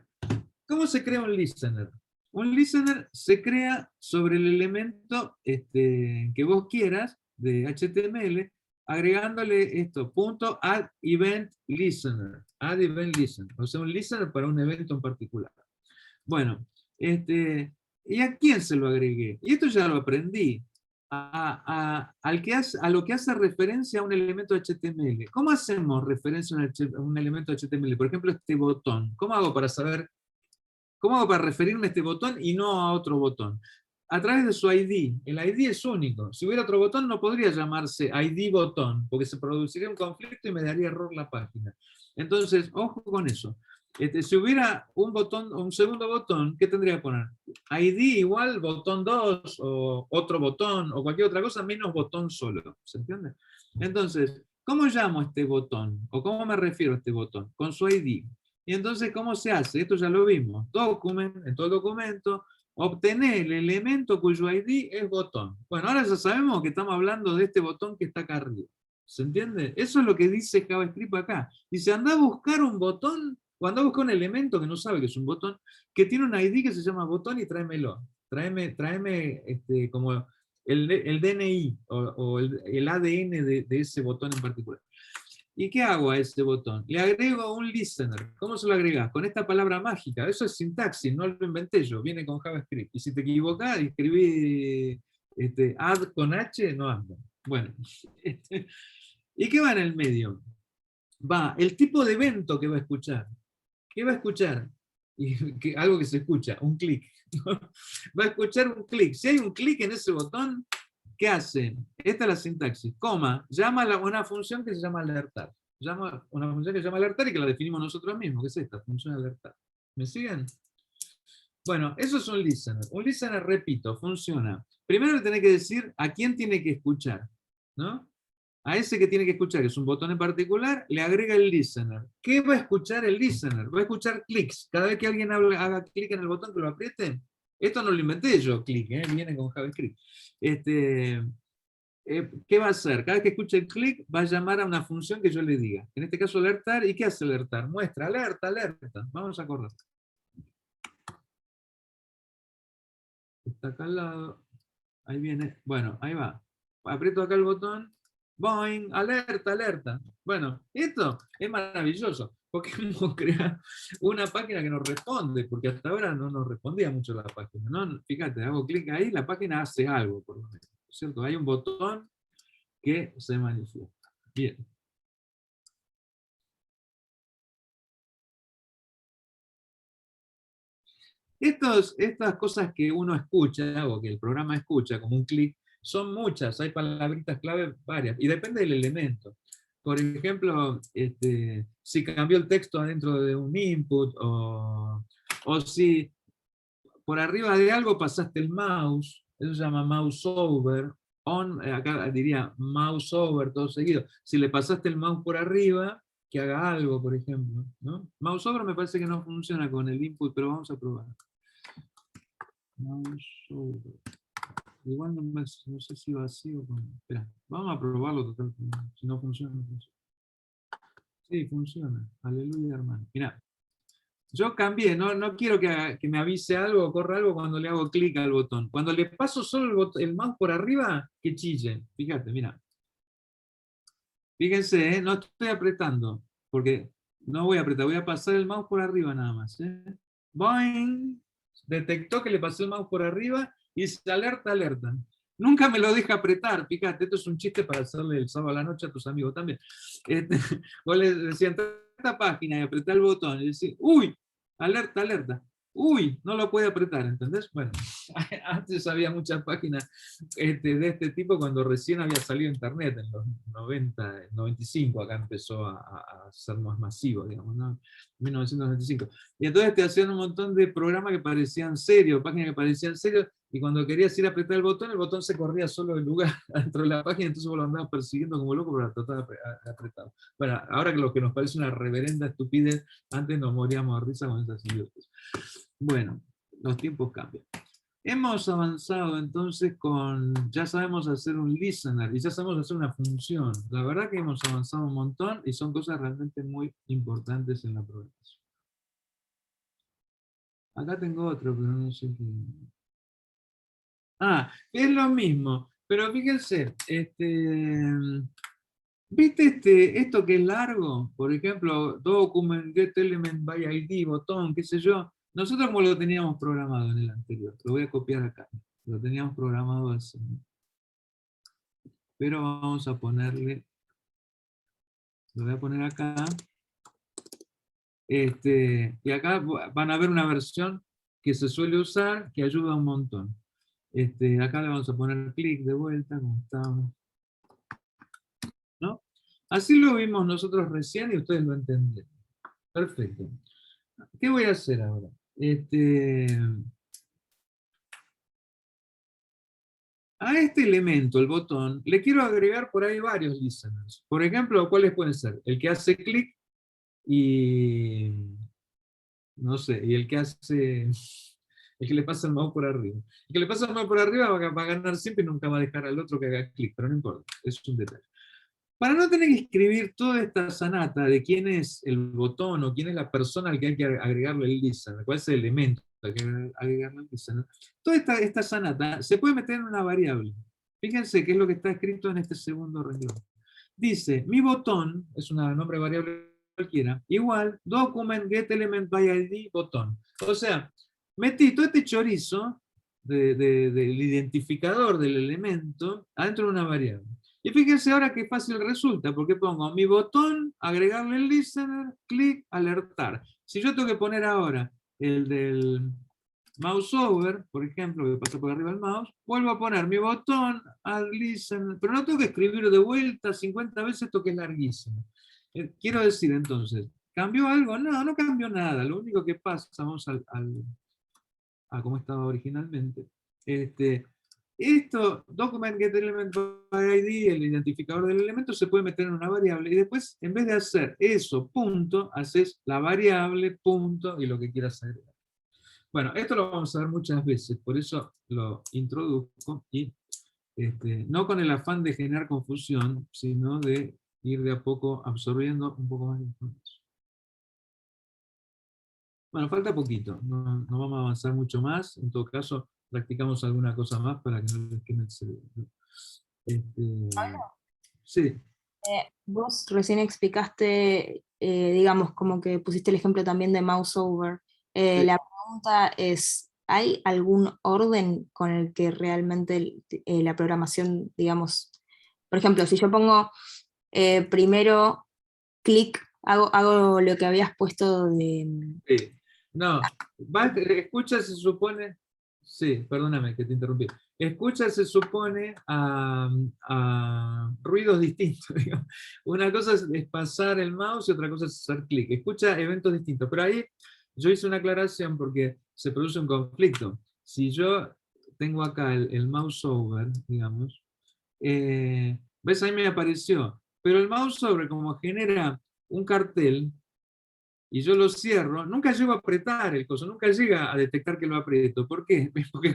¿cómo se crea un listener? Un listener se crea sobre el elemento que vos quieras de HTML, agregándole esto, .add event listener. Add event listener. O sea, un listener para un evento en particular. Bueno, ¿y a quién se lo agregué? Y esto ya lo aprendí. A lo que hace referencia a un elemento HTML. ¿Cómo hacemos referencia a un elemento HTML? Por ejemplo, este botón. ¿Cómo hago para referirme a este botón y no a otro botón? A través de su ID. El ID es único. Si hubiera otro botón no podría llamarse ID botón, porque se produciría un conflicto y me daría error la página. Entonces, ojo con eso. Si hubiera un segundo botón, ¿qué tendría que poner? ID igual botón 2 o otro botón o cualquier otra cosa menos botón solo. ¿Se entiende? Entonces, ¿cómo llamo a este botón? ¿O cómo me refiero a este botón? Con su ID. Y entonces, ¿cómo se hace? Esto ya lo vimos. En todo el documento, obtener el elemento cuyo ID es botón. Bueno, ahora ya sabemos que estamos hablando de este botón que está acá arriba. ¿Se entiende? Eso es lo que dice JavaScript acá. Dice, anda a buscar un botón, o anda a buscar un elemento que no sabe que es un botón, que tiene un ID que se llama botón y tráemelo. Tráeme como el DNI o el ADN de ese botón en particular. ¿Y qué hago a ese botón? Le agrego un listener. ¿Cómo se lo agregas? Con esta palabra mágica. Eso es sintaxis, no lo inventé yo, viene con JavaScript. Y si te equivocás y escribí add con H, no anda. Bueno, ¿y qué va en el medio? Va el tipo de evento que va a escuchar. ¿Qué va a escuchar? Algo que se escucha, un clic. Va a escuchar un clic. Si hay un clic en ese botón, ¿qué hace? Esta es la sintaxis. Coma, llama a una función que se llama alertar. Llama una función que se llama alertar y que la definimos nosotros mismos, que es esta, función alertar. ¿Me siguen? Bueno, eso es un listener. Un listener, repito, funciona. Primero le tenés que decir a quién tiene que escuchar, ¿no? A ese que tiene que escuchar, que es un botón en particular, le agrega el listener. ¿Qué va a escuchar el listener? Va a escuchar clics. Cada vez que alguien haga clic en el botón, que lo apriete. Esto no lo inventé yo, clic, viene con JavaScript. ¿Qué va a hacer? Cada vez que escuche el clic, va a llamar a una función que yo le diga. En este caso, alertar. ¿Y qué hace alertar? Muestra, alerta, alerta. Vamos a acordar. Está acá al lado. Ahí viene. Bueno, ahí va. Aprieto acá el botón. Boing, alerta, alerta. Bueno, esto es maravilloso. Porque hemos creado una página que nos responde, porque hasta ahora no nos respondía mucho la página. ¿No? Fíjate, hago clic ahí, la página hace algo, por lo menos. ¿Cierto? Hay un botón que se manifiesta. Bien. Estas cosas que uno escucha, o que el programa escucha, como un clic, son muchas, hay palabritas clave varias, y depende del elemento. Por ejemplo, si cambió el texto adentro de un input, o si por arriba de algo pasaste el mouse, eso se llama mouse over, acá diría mouse over, todo seguido. Si le pasaste el mouse por arriba, que haga algo, por ejemplo, ¿no? Mouse over me parece que no funciona con el input, pero vamos a probar. Mouse over. Igual no sé si va así o con... Espera, vamos a probarlo total. Si no funciona, no funciona. Sí, funciona. Aleluya, hermano. Mirá, yo cambié, no quiero que me avise algo o corra algo cuando le hago clic al botón. Cuando le paso solo el mouse por arriba, que chille. Fíjate, mira. Fíjense, no estoy apretando, porque no voy a apretar, voy a pasar el mouse por arriba nada más. Boing, detectó que le pasé el mouse por arriba y se alerta, alerta. Nunca me lo deja apretar, fíjate, esto es un chiste para hacerle el sábado a la noche a tus amigos también. Vos les decían, entra a esta página y apretá el botón, y decís, uy, alerta, alerta. Uy, no lo puede apretar, ¿entendés? Bueno, antes había muchas páginas de este tipo cuando recién había salido internet, en los 90, 95, acá empezó a ser más masivo, digamos, ¿no? 1995. Y entonces te hacían un montón de programas que parecían serios, páginas que parecían serios, y cuando querías ir a apretar el botón se corría solo del lugar dentro de la página, entonces vos lo andabas persiguiendo como loco para tratar de apretar. Bueno, ahora que lo que nos parece una reverenda estupidez, antes nos moríamos de risa con esas idiotas. Bueno, los tiempos cambian. Hemos avanzado entonces ya sabemos hacer un listener y ya sabemos hacer una función. La verdad que hemos avanzado un montón y son cosas realmente muy importantes en la programación. Acá tengo otro, pero no sé qué. Ah, es lo mismo, pero fíjense, ¿viste esto que es largo? Por ejemplo, document, get element by ID, botón, qué sé yo. Nosotros como lo teníamos programado en el anterior, lo voy a copiar acá. Lo teníamos programado así. Pero vamos a ponerle, lo voy a poner acá. Y acá van a ver una versión que se suele usar, que ayuda un montón. Acá le vamos a poner clic de vuelta, como estamos. ¿No? Así lo vimos nosotros recién y ustedes lo entendieron. Perfecto. ¿Qué voy a hacer ahora? A este elemento, el botón, le quiero agregar por ahí varios listeners. Por ejemplo, ¿cuáles pueden ser? El que hace clic y... no sé, y el que hace... el que le pasa el mouse por arriba. El que le pasa el mouse por arriba va a ganar siempre y nunca va a dejar al otro que haga clic, pero no importa, es un detalle. Para no tener que escribir toda esta sanata de quién es el botón o quién es la persona al que hay que agregarle el listener, cuál es el elemento al que hay que agregarle el listener, toda esta sanata se puede meter en una variable. Fíjense qué es lo que está escrito en este segundo renglón. Dice, mi botón, es un nombre de variable cualquiera, igual document get element by ID botón. O sea, metí todo este chorizo del identificador del elemento adentro de una variable. Y fíjense ahora qué fácil resulta, porque pongo mi botón, agregarle el listener, clic, alertar. Si yo tengo que poner ahora el del mouse over, por ejemplo, que pasa por arriba el mouse, vuelvo a poner mi botón al listener, pero no tengo que escribir de vuelta 50 veces esto que es larguísimo. Quiero decir entonces, ¿cambió algo? No, no cambió nada. Lo único que pasa, vamos a cómo estaba originalmente. Esto, document get element by ID, el identificador del elemento, se puede meter en una variable y después, en vez de hacer eso, punto, haces la variable, punto, y lo que quieras agregar. Bueno, esto lo vamos a ver muchas veces, por eso lo introduzco, y no con el afán de generar confusión, sino de ir de a poco absorbiendo un poco más de información. Bueno, falta poquito, no vamos a avanzar mucho más, en todo caso, practicamos alguna cosa más para que no les queme el cerebro. Sí. Vos recién explicaste, digamos, como que pusiste el ejemplo también de mouse over. Sí. La pregunta es, ¿hay algún orden con el que realmente la programación, digamos, por ejemplo, si yo pongo primero clic, hago lo que habías puesto de... Sí. No, escucha se supone, sí, perdóname que te interrumpí. Escucha se supone a ruidos distintos. Digamos. Una cosa es pasar el mouse y otra cosa es hacer clic. Escucha eventos distintos. Pero ahí yo hice una aclaración porque se produce un conflicto. Si yo tengo acá el mouse over, digamos, ves, ahí me apareció. Pero el mouse over, como genera un cartel, y yo lo cierro, nunca llego a apretar el coso, nunca llega a detectar que lo aprieto. ¿Por qué? Porque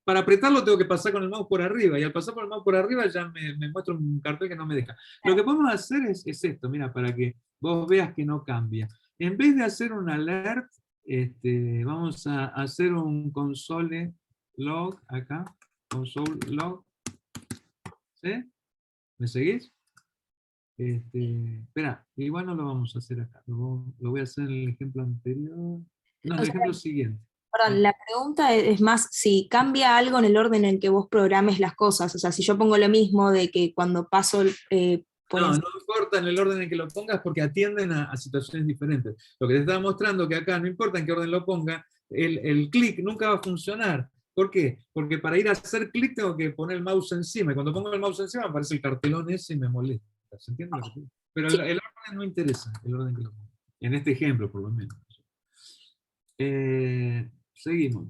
para apretarlo tengo que pasar con el mouse por arriba, y al pasar por el mouse por arriba ya me muestra un cartel que no me deja. Lo que podemos hacer es esto, mira, para que vos veas que no cambia. En vez de hacer un alert, vamos a hacer un console log acá, console log, ¿sí? ¿Me seguís? Espera, igual no lo vamos a hacer acá, lo voy a hacer en el ejemplo anterior. No, en el ejemplo siguiente. Perdón, la pregunta es más si cambia algo en el orden en que vos programes las cosas. O sea, si yo pongo lo mismo de que cuando paso por No, no importa en el orden en que lo pongas porque atienden a situaciones diferentes. Lo que te estaba mostrando que acá, no importa en qué orden lo ponga, el clic nunca va a funcionar. ¿Por qué? Porque para ir a hacer clic tengo que poner el mouse encima. Y cuando pongo el mouse encima aparece el cartelón ese y me molesta. ¿Se entiende lo que digo? Pero Sí. el orden no interesa, el orden que lo ponga. En este ejemplo, por lo menos. Seguimos.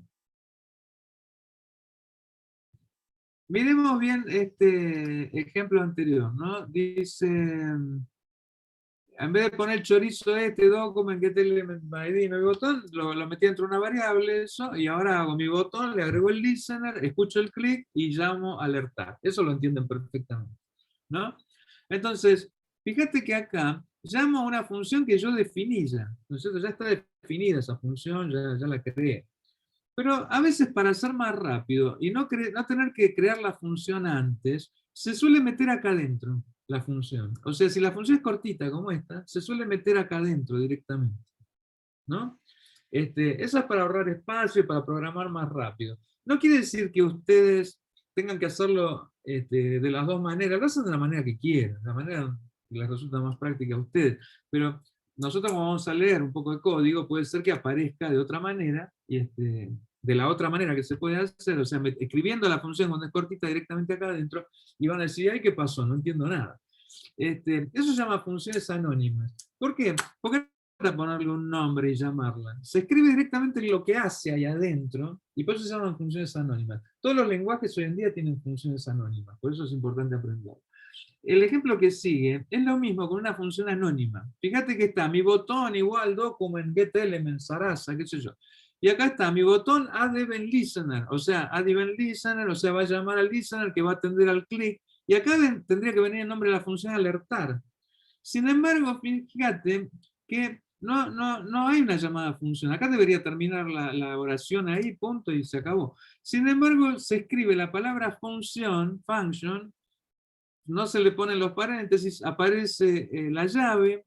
Miremos bien este ejemplo anterior, ¿no? Dice, en vez de poner chorizo document get element by id mi botón, lo metí dentro de una variable, eso, y ahora hago mi botón, le agrego el listener, escucho el clic y llamo alertar. Eso lo entienden perfectamente, ¿no? Entonces, fíjate que acá llamo a una función que yo definí ya, ¿no es cierto? Ya está definida esa función, ya la creé. Pero a veces para ser más rápido y no tener que crear la función antes, se suele meter acá adentro la función. O sea, si la función es cortita como esta, se suele meter acá adentro directamente, ¿no? Eso es para ahorrar espacio y para programar más rápido. No quiere decir que ustedes tengan que hacerlo de las dos maneras, lo hacen de la manera que quieran, la manera que les resulta más práctica a ustedes. Pero nosotros como vamos a leer un poco de código, puede ser que aparezca de otra manera, y de la otra manera que se puede hacer, o sea, escribiendo la función cuando es cortita directamente acá adentro, y van a decir, ay, ¿qué pasó? No entiendo nada. Eso se llama funciones anónimas. ¿Por qué? Porque para ponerle un nombre y llamarla. Se escribe directamente lo que hace ahí adentro, y por eso se llaman funciones anónimas. Todos los lenguajes hoy en día tienen funciones anónimas, por eso es importante aprender. El ejemplo que sigue es lo mismo con una función anónima. Fíjate que está mi botón igual document get element sarasa, qué sé yo. Y acá está mi botón add event listener, o sea, add event listener, o sea, va a llamar al listener que va a atender al clic. Y acá tendría que venir el nombre de la función alertar. Sin embargo, fíjate que no hay una llamada función. Acá debería terminar la oración ahí, punto, y se acabó. Sin embargo, se escribe la palabra function, no se le ponen los paréntesis, aparece la llave,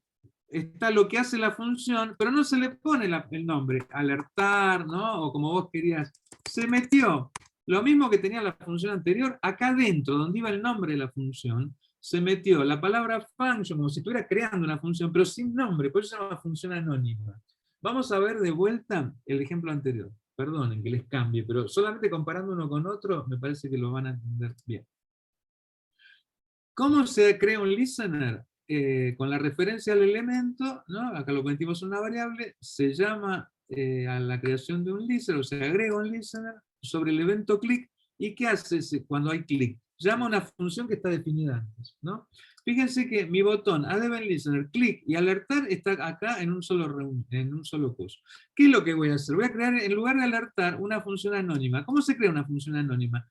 está lo que hace la función, pero no se le pone el nombre, alertar, ¿no? O como vos querías. Se metió lo mismo que tenía la función anterior, acá dentro, donde iba el nombre de la función, se metió la palabra function, como si estuviera creando una función, pero sin nombre, por eso se llama función anónima. Vamos a ver de vuelta el ejemplo anterior. Perdonen que les cambie, pero solamente comparando uno con otro, me parece que lo van a entender bien. ¿Cómo se crea un listener? Con la referencia al elemento, ¿no? Acá lo metimos en una variable, se llama a la creación de un listener, o se agrega un listener sobre el evento click, ¿y qué hace cuando hay click? Llama a una función que está definida antes, ¿no? Fíjense que mi botón add event listener, click y alertar está acá en un solo coso. ¿Qué es lo que voy a hacer? Voy a crear, en lugar de alertar, una función anónima. ¿Cómo se crea una función anónima?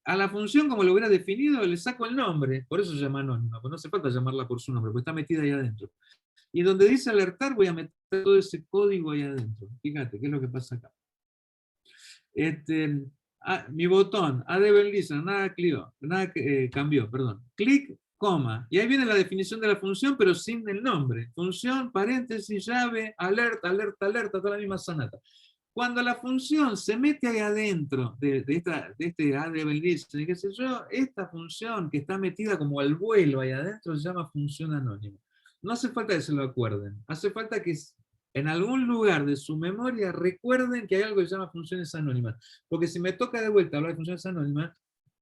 A la función, como lo hubiera definido, le saco el nombre, por eso se llama anónima, pues no hace falta llamarla por su nombre, porque está metida ahí adentro. Y donde dice alertar, voy a meter todo ese código ahí adentro. Fíjate, ¿qué es lo que pasa acá? Mi botón, add event listener, nada cambió, perdón. Clic, coma. Y ahí viene la definición de la función, pero sin el nombre. Función, paréntesis, llave, alerta, alerta, alerta, toda la misma sanata. Cuando la función se mete ahí adentro de este add event listener, qué sé yo, esta función que está metida como al vuelo ahí adentro se llama función anónima. No hace falta que se lo acuerden, hace falta que en algún lugar de su memoria recuerden que hay algo que se llama funciones anónimas. Porque si me toca de vuelta hablar de funciones anónimas,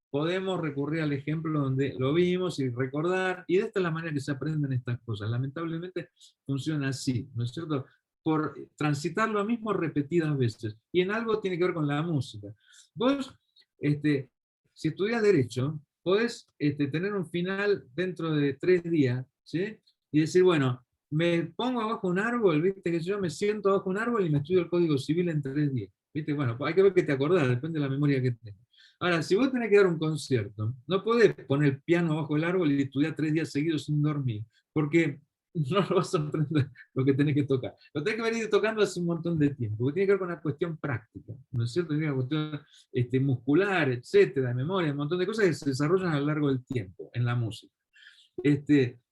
podemos recurrir al ejemplo donde lo vimos y recordar, y de esta es la manera que se aprenden estas cosas. Lamentablemente funciona así, ¿no es cierto? Por transitar lo mismo repetidas veces. Y en algo tiene que ver con la música. Vos, si estudias Derecho, podés tener un final dentro de 3 días, ¿sí? Y decir, bueno, me pongo abajo un árbol, ¿viste? Que yo me siento abajo un árbol y me estudio el Código Civil en 3 días. ¿Viste? Bueno, hay que ver que te acordás, depende de la memoria que tengas. Ahora, si vos tenés que dar un concierto, no podés poner el piano abajo del árbol y estudiar 3 días seguidos sin dormir, porque no lo vas a aprender lo que tenés que tocar. Lo tenés que venir tocando hace un montón de tiempo, porque tiene que ver con una cuestión práctica, ¿no es cierto? Tiene una cuestión muscular, etcétera, de memoria, un montón de cosas que se desarrollan a lo largo del tiempo en la música.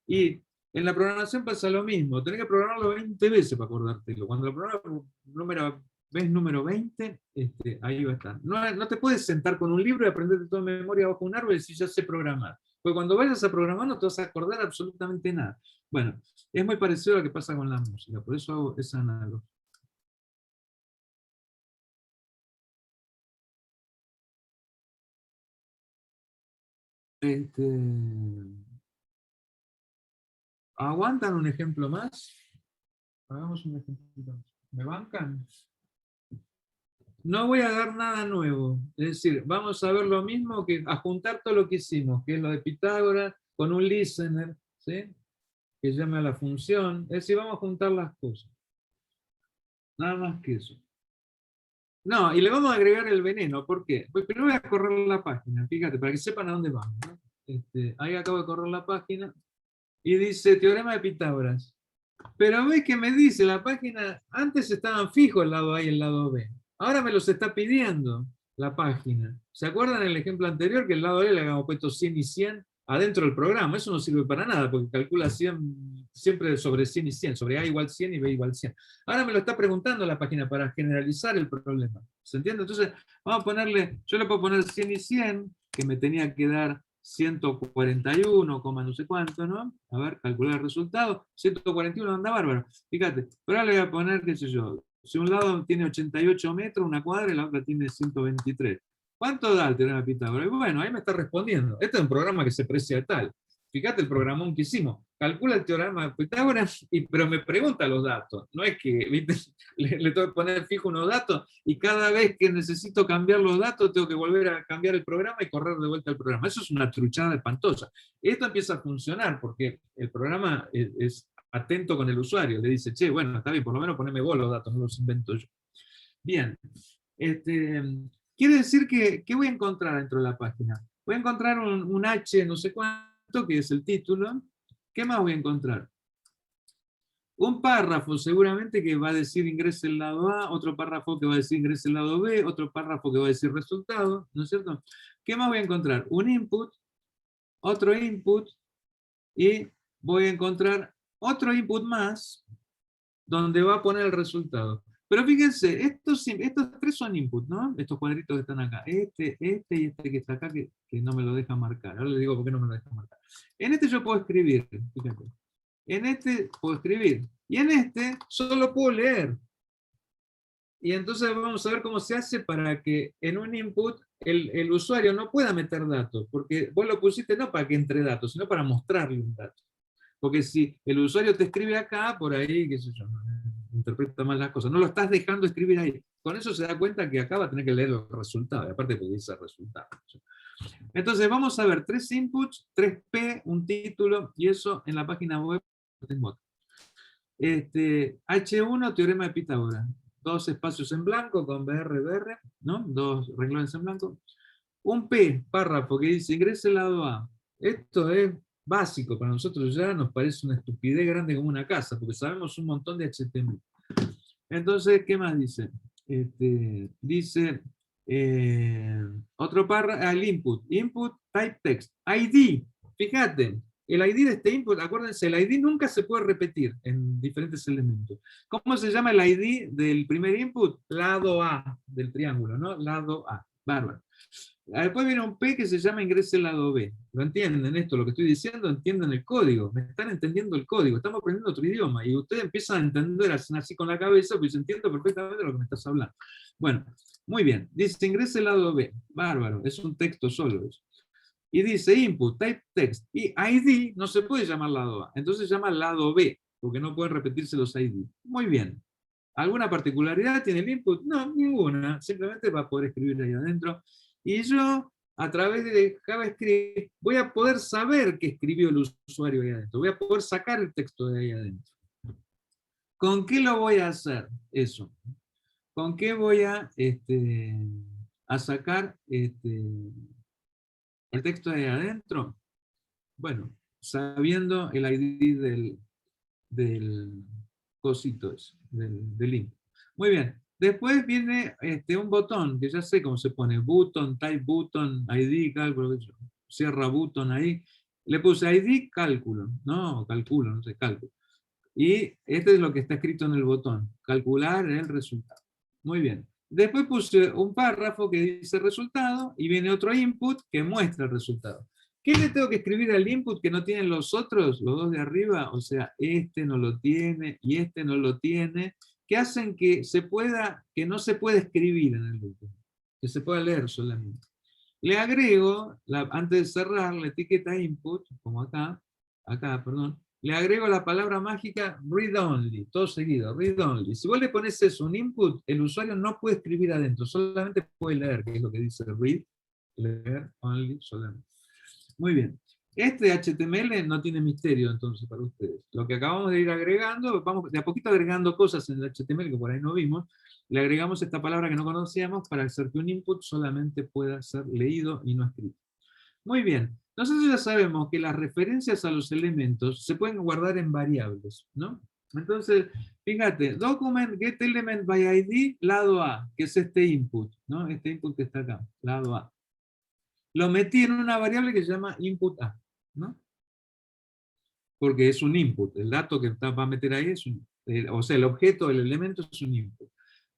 Y en la programación pasa lo mismo, tenés que programarlo 20 veces para acordártelo. Cuando lo programas número ¿ves número 20? Ahí va a estar. No te puedes sentar con un libro y aprenderte todo de memoria bajo un árbol y decir ya sé programar. Porque cuando vayas a programar no te vas a acordar absolutamente nada. Bueno, es muy parecido a lo que pasa con la música, por eso hago esa analogía. ¿Aguantan un ejemplo más? Hagamos un ejemplo más. ¿Me bancan? No voy a dar nada nuevo. Es decir, vamos a ver lo mismo, que a juntar todo lo que hicimos, que es lo de Pitágoras, con un listener, ¿sí? Que llame a la función. Es decir, vamos a juntar las cosas. Nada más que eso. No, y le vamos a agregar el veneno. ¿Por qué? Pues primero voy a correr la página, fíjate, para que sepan a dónde vamos, ¿no? Ahí acabo de correr la página y dice teorema de Pitágoras. Pero ves que me dice la página, antes estaban fijos el lado A y el lado B. Ahora me los está pidiendo la página. ¿Se acuerdan el ejemplo anterior que el lado A le habíamos puesto 100 y 100 adentro del programa? Eso no sirve para nada porque calcula 100, siempre sobre 100 y 100, sobre A igual 100 y B igual 100. Ahora me lo está preguntando la página para generalizar el problema. ¿Se entiende? Entonces, vamos a ponerle, yo le puedo poner 100 y 100, que me tenía que dar 141, no sé cuánto, ¿no? A ver, calcular el resultado. 141 anda bárbaro. Fíjate, pero ahora le voy a poner, qué sé yo, si un lado tiene 88 metros, una cuadra, y la otra tiene 123. ¿Cuánto da el teorema de Pitágoras? Y bueno, ahí me está respondiendo. Este es un programa que se precia a tal. Fíjate el programón que hicimos. Calcula el teorema de Pitágoras, pero me pregunta los datos. No es que, ¿viste? Le tengo que poner fijo unos datos y cada vez que necesito cambiar los datos tengo que volver a cambiar el programa y correr de vuelta al programa. Eso es una truchada espantosa. Esto empieza a funcionar porque el programa es atento con el usuario. Le dice, che, bueno, está bien, por lo menos poneme vos los datos, no los invento yo. Bien. Quiere decir que, ¿qué voy a encontrar dentro de la página? Voy a encontrar un H no sé cuánto, que es el título. ¿Qué más voy a encontrar? Un párrafo seguramente que va a decir ingrese el lado A, otro párrafo que va a decir ingrese el lado B, otro párrafo que va a decir resultado, ¿no es cierto? ¿Qué más voy a encontrar? Un input, otro input, y voy a encontrar otro input más, donde va a poner el resultado. Pero fíjense, estos tres son input, ¿no? Estos cuadritos que están acá. Este y este que está acá, que no me lo deja marcar. Ahora les digo por qué no me lo deja marcar. En este yo puedo escribir, fíjate. En este puedo escribir. Y en este solo puedo leer. Y entonces vamos a ver cómo se hace para que en un input el usuario no pueda meter datos. Porque vos lo pusiste no para que entre datos, sino para mostrarle un dato. Porque si el usuario te escribe acá, por ahí, qué sé yo, interpreta mal las cosas. No lo estás dejando escribir ahí. Con eso se da cuenta que acá va a tener que leer los resultados. Y aparte porque dice resultado. Entonces vamos a ver 3 inputs, 3P, un título, y eso en la página web tengo otro. H1, teorema de Pitágoras. 2 espacios en blanco con BR, ¿no? 2 renglones en blanco. Un P, párrafo, que dice ingrese el lado A. Esto es básico, para nosotros ya nos parece una estupidez grande como una casa, porque sabemos un montón de HTML. Entonces, ¿qué más dice? Dice, otro párrafo, el input type text, ID, fíjate, el ID de este input, acuérdense, el ID nunca se puede repetir en diferentes elementos. ¿Cómo se llama el ID del primer input? Lado A del triángulo, ¿no? Lado A, bárbaro. Después viene un P que se llama ingrese el lado B. ¿Lo entienden esto? Lo que estoy diciendo, entienden el código. Me están entendiendo el código. Estamos aprendiendo otro idioma. Y ustedes empiezan a entender así con la cabeza, pues entiendo perfectamente lo que me estás hablando. Bueno, muy bien. Dice ingrese el lado B. Bárbaro. Es un texto solo eso. Y dice input, type text. Y ID no se puede llamar lado A. Entonces se llama lado B, porque no pueden repetirse los ID. Muy bien. ¿Alguna particularidad tiene el input? No, ninguna. Simplemente va a poder escribir ahí adentro. Y yo, a través de JavaScript, voy a poder saber qué escribió el usuario ahí adentro. Voy a poder sacar el texto de ahí adentro. ¿Con qué lo voy a hacer eso? ¿Con qué voy a sacar el texto de ahí adentro? Bueno, sabiendo el ID del cosito ese, del link. Muy bien. Después viene un botón, que ya sé cómo se pone, button, type button, ID, cálculo, cierra button ahí. Le puse ID, cálculo, no, calculo, no sé, cálculo. Y este es lo que está escrito en el botón, calcular el resultado. Muy bien. Después puse un párrafo que dice resultado y viene otro input que muestra el resultado. ¿Qué le tengo que escribir al input que no tienen los otros, los dos de arriba? O sea, este no lo tiene y este no lo tiene, que hacen que que no se pueda escribir en el input, que se pueda leer solamente. Le agrego, antes de cerrar la etiqueta input, como acá, perdón, le agrego la palabra mágica read only, todo seguido, read only. Si vos le pones eso, un input, el usuario no puede escribir adentro, solamente puede leer, que es lo que dice read, leer only, solamente. Muy bien. Este HTML no tiene misterio entonces para ustedes. Lo que acabamos de ir agregando, vamos de a poquito agregando cosas en el HTML que por ahí no vimos, le agregamos esta palabra que no conocíamos para hacer que un input solamente pueda ser leído y no escrito. Muy bien. Nosotros ya sabemos que las referencias a los elementos se pueden guardar en variables, ¿no? Entonces, fíjate, document get element by ID, lado A, que es este input, ¿no? Este input que está acá, lado A. Lo metí en una variable que se llama input A, ¿no? Porque es un input, el dato que va a meter ahí es o sea, el objeto, el elemento es un input.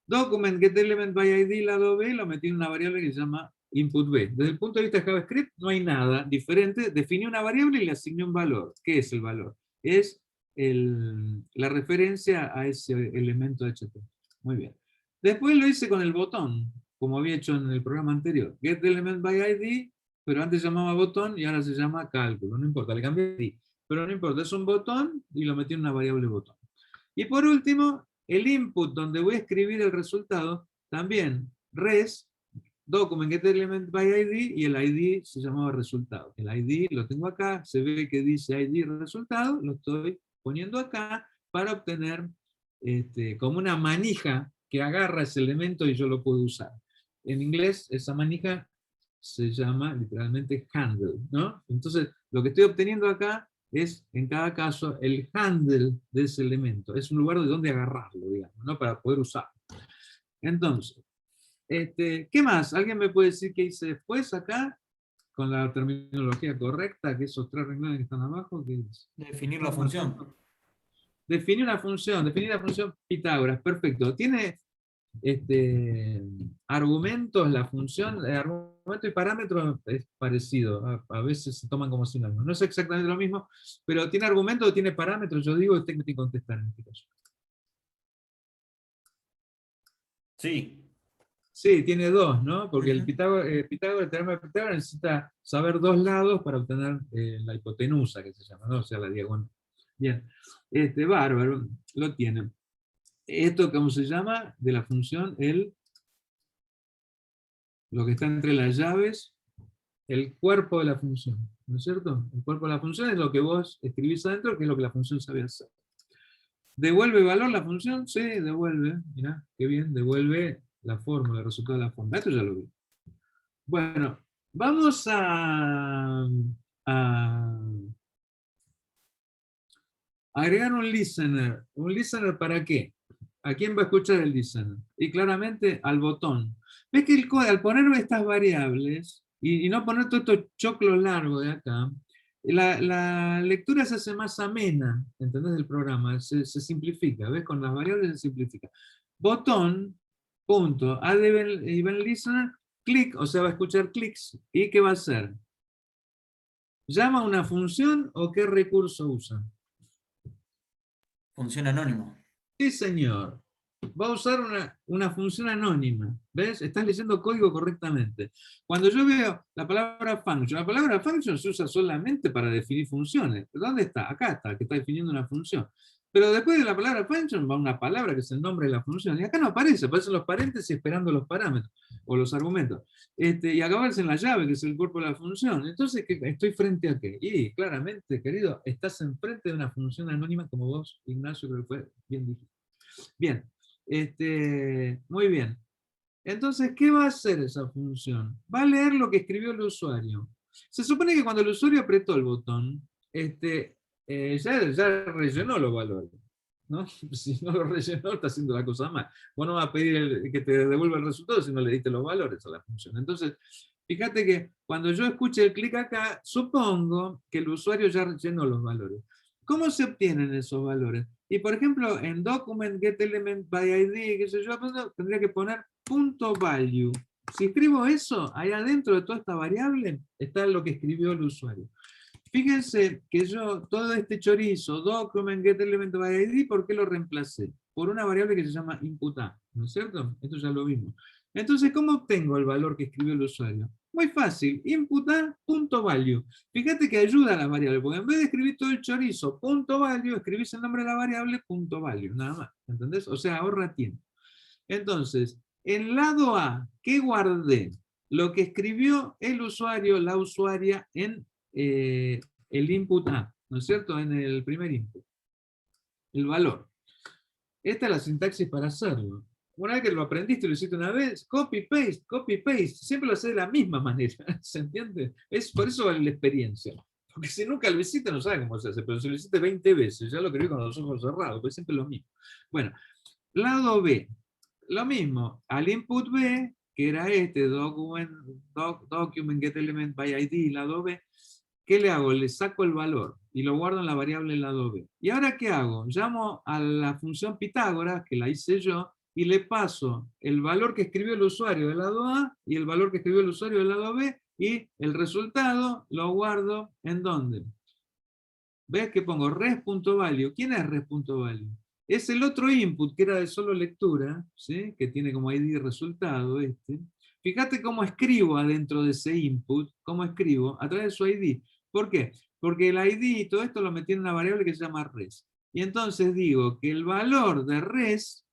Document get element by ID, lado B, lo metí en una variable que se llama input B. Desde el punto de vista de JavaScript no hay nada diferente, definí una variable y le asigné un valor. ¿Qué es el valor? Es la referencia a ese elemento de HTML. Muy bien. Después lo hice con el botón, como había hecho en el programa anterior. Get element by ID, pero antes se llamaba botón y ahora se llama cálculo. No importa, le cambié ID. Pero no importa, es un botón y lo metí en una variable botón. Y por último, el input donde voy a escribir el resultado, también res, document get element by ID, y el ID se llamaba resultado. El ID lo tengo acá, se ve que dice ID resultado, lo estoy poniendo acá para obtener como una manija que agarra ese elemento y yo lo puedo usar. En inglés, esa manija se llama literalmente handle, ¿no? Entonces, lo que estoy obteniendo acá es, en cada caso, el handle de ese elemento. Es un lugar de donde agarrarlo, digamos, ¿no? Para poder usarlo. Entonces, ¿qué más? ¿Alguien me puede decir qué hice después acá? Con la terminología correcta, que esos tres renglones que están abajo, ¿qué es? Definir la función. Definir una función, definir la función Pitágoras, perfecto. Tiene argumentos, la función, argumento y parámetro es parecido, a veces se toman como sinónimos. No es exactamente lo mismo, pero tiene argumento o tiene parámetros, yo digo, usted me tiene que contestar en este caso. Sí. Sí, tiene dos, ¿no? Porque el Ujú. el teorema de Pitágoras necesita saber dos lados para obtener la hipotenusa, que se llama, ¿no? O sea, la diagonal. Bien, bárbaro, lo tiene. Esto, ¿cómo se llama? De la función, lo que está entre las llaves, el cuerpo de la función, ¿no es cierto? El cuerpo de la función es lo que vos escribís adentro, que es lo que la función sabe hacer. ¿Devuelve valor la función? Sí, devuelve. Mirá, qué bien, devuelve la fórmula, el resultado de la fórmula. Esto ya lo vi. Bueno, vamos a agregar un listener. ¿Un listener para qué? ¿A quién va a escuchar el listener? Y claramente al botón. ¿Ves que el código, al poner estas variables, y no poner todo estos choclos largos de acá, la lectura se hace más amena, ¿entendés? Del programa, se simplifica, ¿ves? Con las variables se simplifica. Botón, punto, add event listener, clic, o sea, va a escuchar clics, ¿y qué va a hacer? ¿Llama una función o qué recurso usa? Función anónima. Sí, señor. Va a usar una función anónima. ¿Ves? Estás leyendo código correctamente. Cuando yo veo la palabra function se usa solamente para definir funciones. ¿Dónde está? Acá está, que está definiendo una función. Pero después de la palabra function va una palabra que es el nombre de la función. Y acá no aparece, aparecen los paréntesis esperando los parámetros o los argumentos. Y acá aparece en la llave, que es el cuerpo de la función. Entonces, ¿estoy frente a qué? Y claramente, querido, estás enfrente de una función anónima como vos, Ignacio, creo que fue bien dijiste. Bien, muy bien. Entonces, ¿qué va a hacer esa función? Va a leer lo que escribió el usuario. Se supone que cuando el usuario apretó el botón, ya rellenó los valores, ¿no? Si no lo rellenó, está haciendo la cosa mal. Vos no vas a pedir que te devuelva el resultado si no le diste los valores a la función. Entonces, fíjate que cuando yo escuche el clic acá, supongo que el usuario ya rellenó los valores. ¿Cómo se obtienen esos valores? Y por ejemplo, en document get element by ID, qué sé yo, tendría que poner .value. Si escribo eso, ahí adentro de toda esta variable está lo que escribió el usuario. Fíjense que yo, todo este chorizo, document get element by ID, ¿por qué lo reemplacé? Por una variable que se llama input a, ¿no es cierto? Esto ya lo vimos. Entonces, ¿cómo obtengo el valor que escribió el usuario? Muy fácil, input a punto value. Fíjate que ayuda a la variable, porque en vez de escribir todo el chorizo punto value, escribís el nombre de la variable punto value, nada más, ¿entendés? O sea, ahorra tiempo. Entonces, en lado A, ¿qué guardé? Lo que escribió el usuario, la usuaria, en el input A, ¿no es cierto? En el primer input. El valor. Esta es la sintaxis para hacerlo. Una vez que lo aprendiste, lo hiciste una vez, copy, paste, siempre lo haces de la misma manera, ¿se entiende? Por eso vale la experiencia. Porque si nunca lo hiciste, no sabes cómo se hace, pero si lo hiciste 20 veces, ya lo escribí con los ojos cerrados, pues siempre lo mismo. Bueno, lado B, lo mismo, al input B, que era este, document get element by ID, lado B, ¿qué le hago? Le saco el valor y lo guardo en la variable lado B. ¿Y ahora qué hago? Llamo a la función Pitágoras, que la hice yo, y le paso el valor que escribió el usuario del lado A y el valor que escribió el usuario del lado B, y el resultado lo guardo ¿en dónde? ¿Ves que pongo res.value? ¿Quién es res.value? Es el otro input que era de solo lectura, ¿sí? Que tiene como ID resultado este. Fíjate cómo escribo adentro de ese input, cómo escribo, a través de su ID. ¿Por qué? Porque el ID y todo esto lo metí en una variable que se llama res. Y entonces digo que el valor de res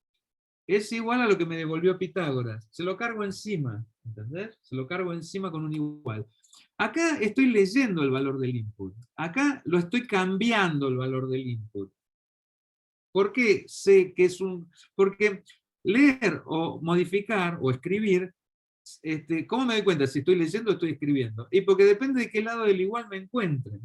es igual a lo que me devolvió Pitágoras. Se lo cargo encima, ¿entendés? Se lo cargo encima con un igual. Acá estoy leyendo el valor del input. Acá lo estoy cambiando el valor del input. ¿Por qué sé que es un...? Porque leer o modificar o escribir, ¿cómo me doy cuenta si estoy leyendo o estoy escribiendo? Y porque depende de qué lado del igual me encuentre.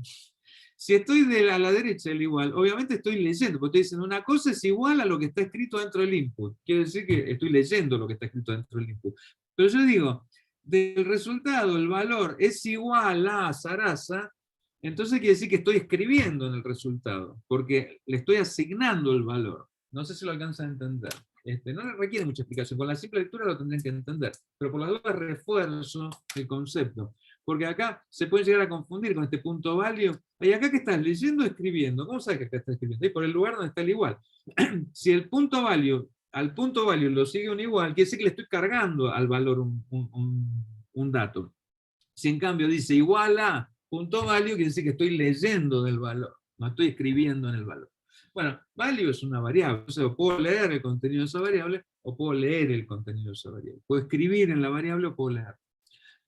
Si estoy a la derecha del igual, obviamente estoy leyendo, porque estoy diciendo una cosa es igual a lo que está escrito dentro del input. Quiere decir que estoy leyendo lo que está escrito dentro del input. Pero yo digo, del resultado el valor es igual a Sarasa, entonces quiere decir que estoy escribiendo en el resultado, porque le estoy asignando el valor. No sé si lo alcanzan a entender. No requiere mucha explicación, con la simple lectura lo tendrían que entender, pero por las dudas refuerzo el concepto. Porque acá se puede llegar a confundir con este punto value. ¿Y acá qué estás leyendo o escribiendo? ¿Cómo sabes que acá estás escribiendo? Y por el lugar donde está el igual. Si el punto value, al punto value lo sigue un igual, quiere decir que le estoy cargando al valor un dato. Si en cambio dice igual a punto value, quiere decir que estoy leyendo del valor, no estoy escribiendo en el valor. Bueno, value es una variable, o sea, puedo leer el contenido de esa variable o puedo leer el contenido de esa variable. Puedo escribir en la variable o puedo leer.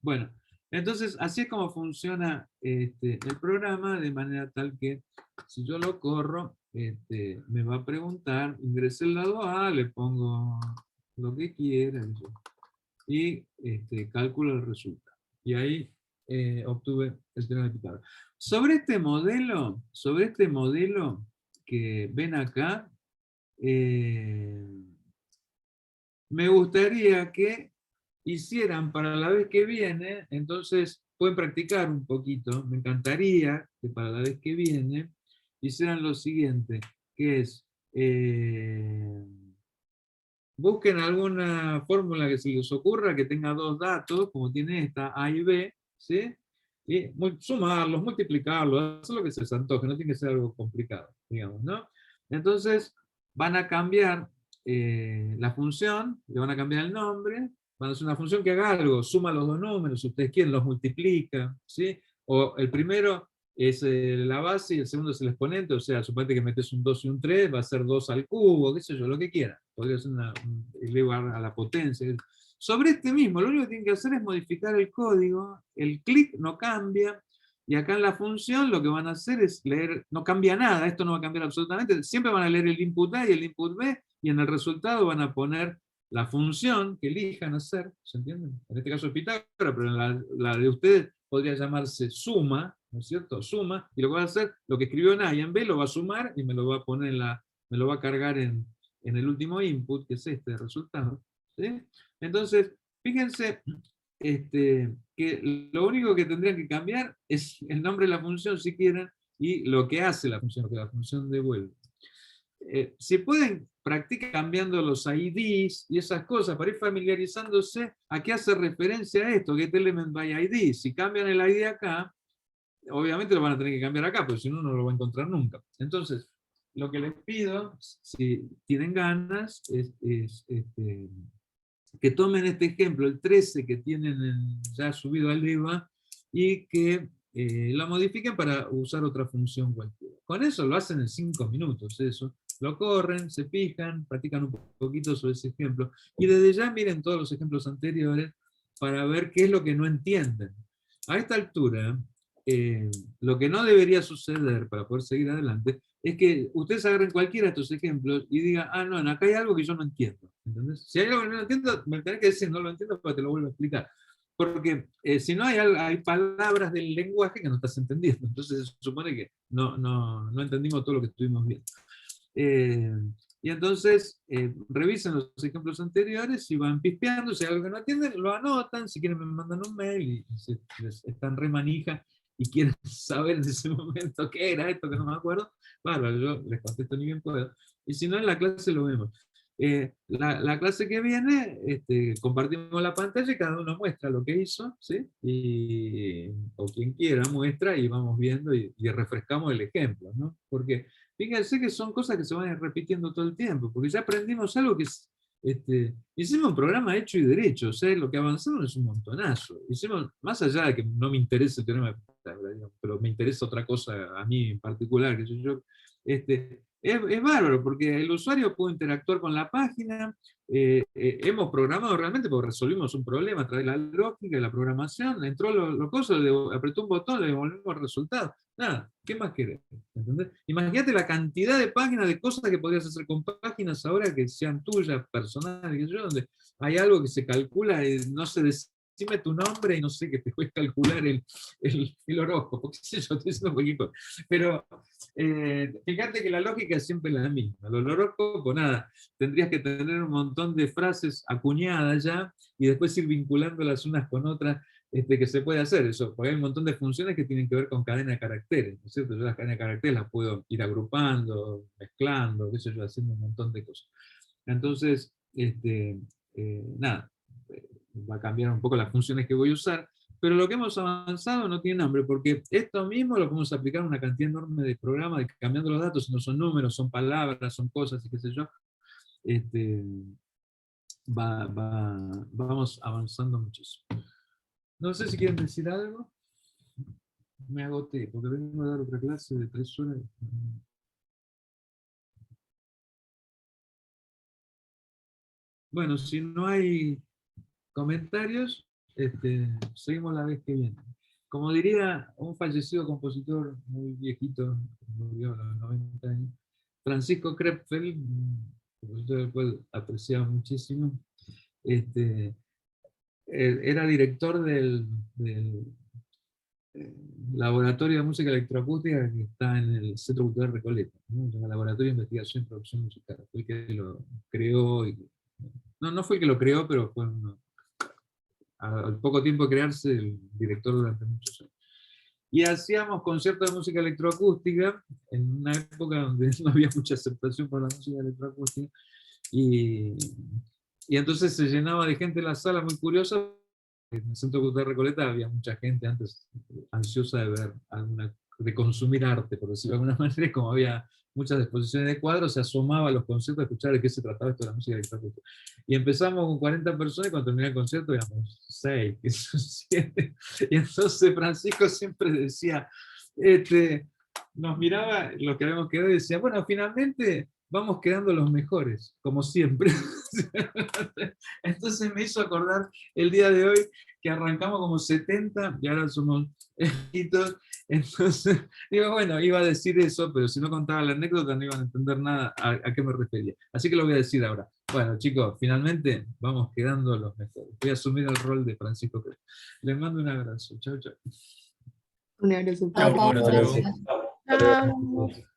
Bueno, entonces así es como funciona el programa, de manera tal que si yo lo corro, me va a preguntar, ingresé el lado A, le pongo lo que quiera y calculo el resultado. Y ahí obtuve el teorema de Pitágoras. Sobre este modelo que ven acá, me gustaría que hicieran para la vez que viene, entonces pueden practicar un poquito, me encantaría que para la vez que viene hicieran lo siguiente, que es, busquen alguna fórmula que se les ocurra, que tenga dos datos, como tiene esta, A y B, ¿sí? Y sumarlos, multiplicarlos, hacer lo que se les antoje, no tiene que ser algo complicado, digamos, ¿no? Entonces, van a cambiar la función, le van a cambiar el nombre, van a hacer una función que haga algo, suma los dos números, si ustedes quieren, los multiplica, ¿sí? O el primero es la base y el segundo es el exponente, o sea, suponete que metes un 2 y un 3, va a ser 2 al cubo, qué sé yo, lo que quieran. Podría ser elevar a la potencia. Sobre este mismo, lo único que tienen que hacer es modificar el código, el clic no cambia, y acá en la función lo que van a hacer es leer, no cambia nada, esto no va a cambiar absolutamente, siempre van a leer el input A y el input B, y en el resultado van a poner la función que elijan hacer, ¿se entiende? En este caso es Pitágoras, pero en la de ustedes podría llamarse suma, ¿no es cierto? Suma, y lo que va a hacer, lo que escribió en A y en B lo va a sumar y me lo va a poner me lo va a cargar en el último input, que es este resultado. ¿Sí? Entonces, fíjense que lo único que tendrían que cambiar es el nombre de la función, si quieren, y lo que hace la función, que la función devuelve. si pueden, practiquen cambiando los IDs y esas cosas para ir familiarizándose a qué hace referencia a esto, get element by ID. Si cambian el ID acá, obviamente lo van a tener que cambiar acá, porque si no, no lo va a encontrar nunca. Entonces, lo que les pido, si tienen ganas, es que tomen este ejemplo, el 13 que tienen ya subido al IVA, y que lo modifiquen para usar otra función cualquiera. Con eso lo hacen en 5 minutos, eso. Lo corren, se fijan, practican un poquito sobre ese ejemplo, y desde ya miren todos los ejemplos anteriores para ver qué es lo que no entienden. A esta altura, lo que no debería suceder para poder seguir adelante es que ustedes agarren cualquiera de estos ejemplos y digan, ah, no, acá hay algo que yo no entiendo. ¿Entendés? Si hay algo que no entiendo, me tenés que decir, no lo entiendo para que te lo vuelva a explicar. Porque si no hay palabras del lenguaje que no estás entendiendo. Entonces se supone que no entendimos todo lo que estuvimos viendo. Y entonces revisen los ejemplos anteriores y van pispeando. Si hay algo que no entienden, lo anotan. Si quieren me mandan un mail y si están re manija y quieren saber en ese momento qué era esto que no me acuerdo, bárbaro, yo les contesto ni bien puedo. Y si no, en la clase lo vemos. La clase que viene, compartimos la pantalla y cada uno muestra lo que hizo, ¿sí? O quien quiera muestra y vamos viendo y refrescamos el ejemplo, ¿no? Porque fíjense que son cosas que se van repitiendo todo el tiempo, porque ya aprendimos algo que es, hicimos un programa hecho y derecho, o sea, lo que avanzamos es un montonazo. Hicimos, más allá de que no me interese el teorema de Pitágoras, pero me interesa otra cosa a mí en particular, que yo es bárbaro, porque el usuario puede interactuar con la página, hemos programado realmente porque resolvimos un problema a través de la lógica y la programación, entró lo cosas, apretó un botón, le devolvimos el resultado. Nada, ¿qué más querés? ¿Entendés? Imagínate la cantidad de páginas, de cosas que podrías hacer con páginas ahora que sean tuyas, personales, donde hay algo que se calcula, no se decime tu nombre y no sé, que te puedes calcular el horóscopo, qué sé yo, estoy diciendo cualquier cosa. Pero fíjate que la lógica es siempre la misma. Los horóscopos, nada, tendrías que tener un montón de frases acuñadas ya y después ir vinculándolas unas con otras, que se puede hacer eso, porque hay un montón de funciones que tienen que ver con cadena de caracteres, ¿no es cierto? Yo las cadenas de caracteres las puedo ir agrupando, mezclando, qué sé yo, haciendo un montón de cosas. Entonces, nada, va a cambiar un poco las funciones que voy a usar, pero lo que hemos avanzado no tiene nombre, porque esto mismo lo podemos aplicar a una cantidad enorme de programas, cambiando los datos, no son números, son palabras, son cosas, y qué sé yo. Vamos avanzando muchísimo. No sé si quieren decir algo. Me agoté, porque vengo a dar otra clase de 3 horas. Bueno, si no hay comentarios, seguimos la vez que viene. Como diría un fallecido compositor muy viejito, murió a los 90 años, Francisco Krepfel, un compositor que apreciaba muchísimo, era director del Laboratorio de Música Electroacústica que está en el Centro Cultural Recoleta, ¿no? El Laboratorio de Investigación y Producción Musical. Fue el que lo creó. No fue el que lo creó, pero fue al poco tiempo de crearse el director durante muchos años. Y hacíamos conciertos de música electroacústica en una época donde no había mucha aceptación por la música electroacústica. Y entonces se llenaba de gente en la sala muy curiosa. En el Centro Cultural Recoleta había mucha gente antes ansiosa de ver de consumir arte, por decirlo de alguna manera, como había muchas exposiciones de cuadros, se asomaba a los conciertos a escuchar de qué se trataba esto de la música electroacústica. Y empezamos con 40 personas y cuando terminó el concierto éramos 6, 7. Y entonces Francisco siempre decía, nos miraba lo que habíamos quedado y decía, bueno, finalmente vamos quedando los mejores, como siempre. Entonces me hizo acordar el día de hoy que arrancamos como 70 y ahora somos escritos. Entonces, digo, bueno, iba a decir eso, pero si no contaba la anécdota no iban a entender nada a qué me refería. Así que lo voy a decir ahora. Bueno, chicos, finalmente vamos quedando los mejores. Voy a asumir el rol de Francisco Pérez. Les mando un abrazo. Chau, chau. Un abrazo. Chao, Pablo, hasta luego. Chao.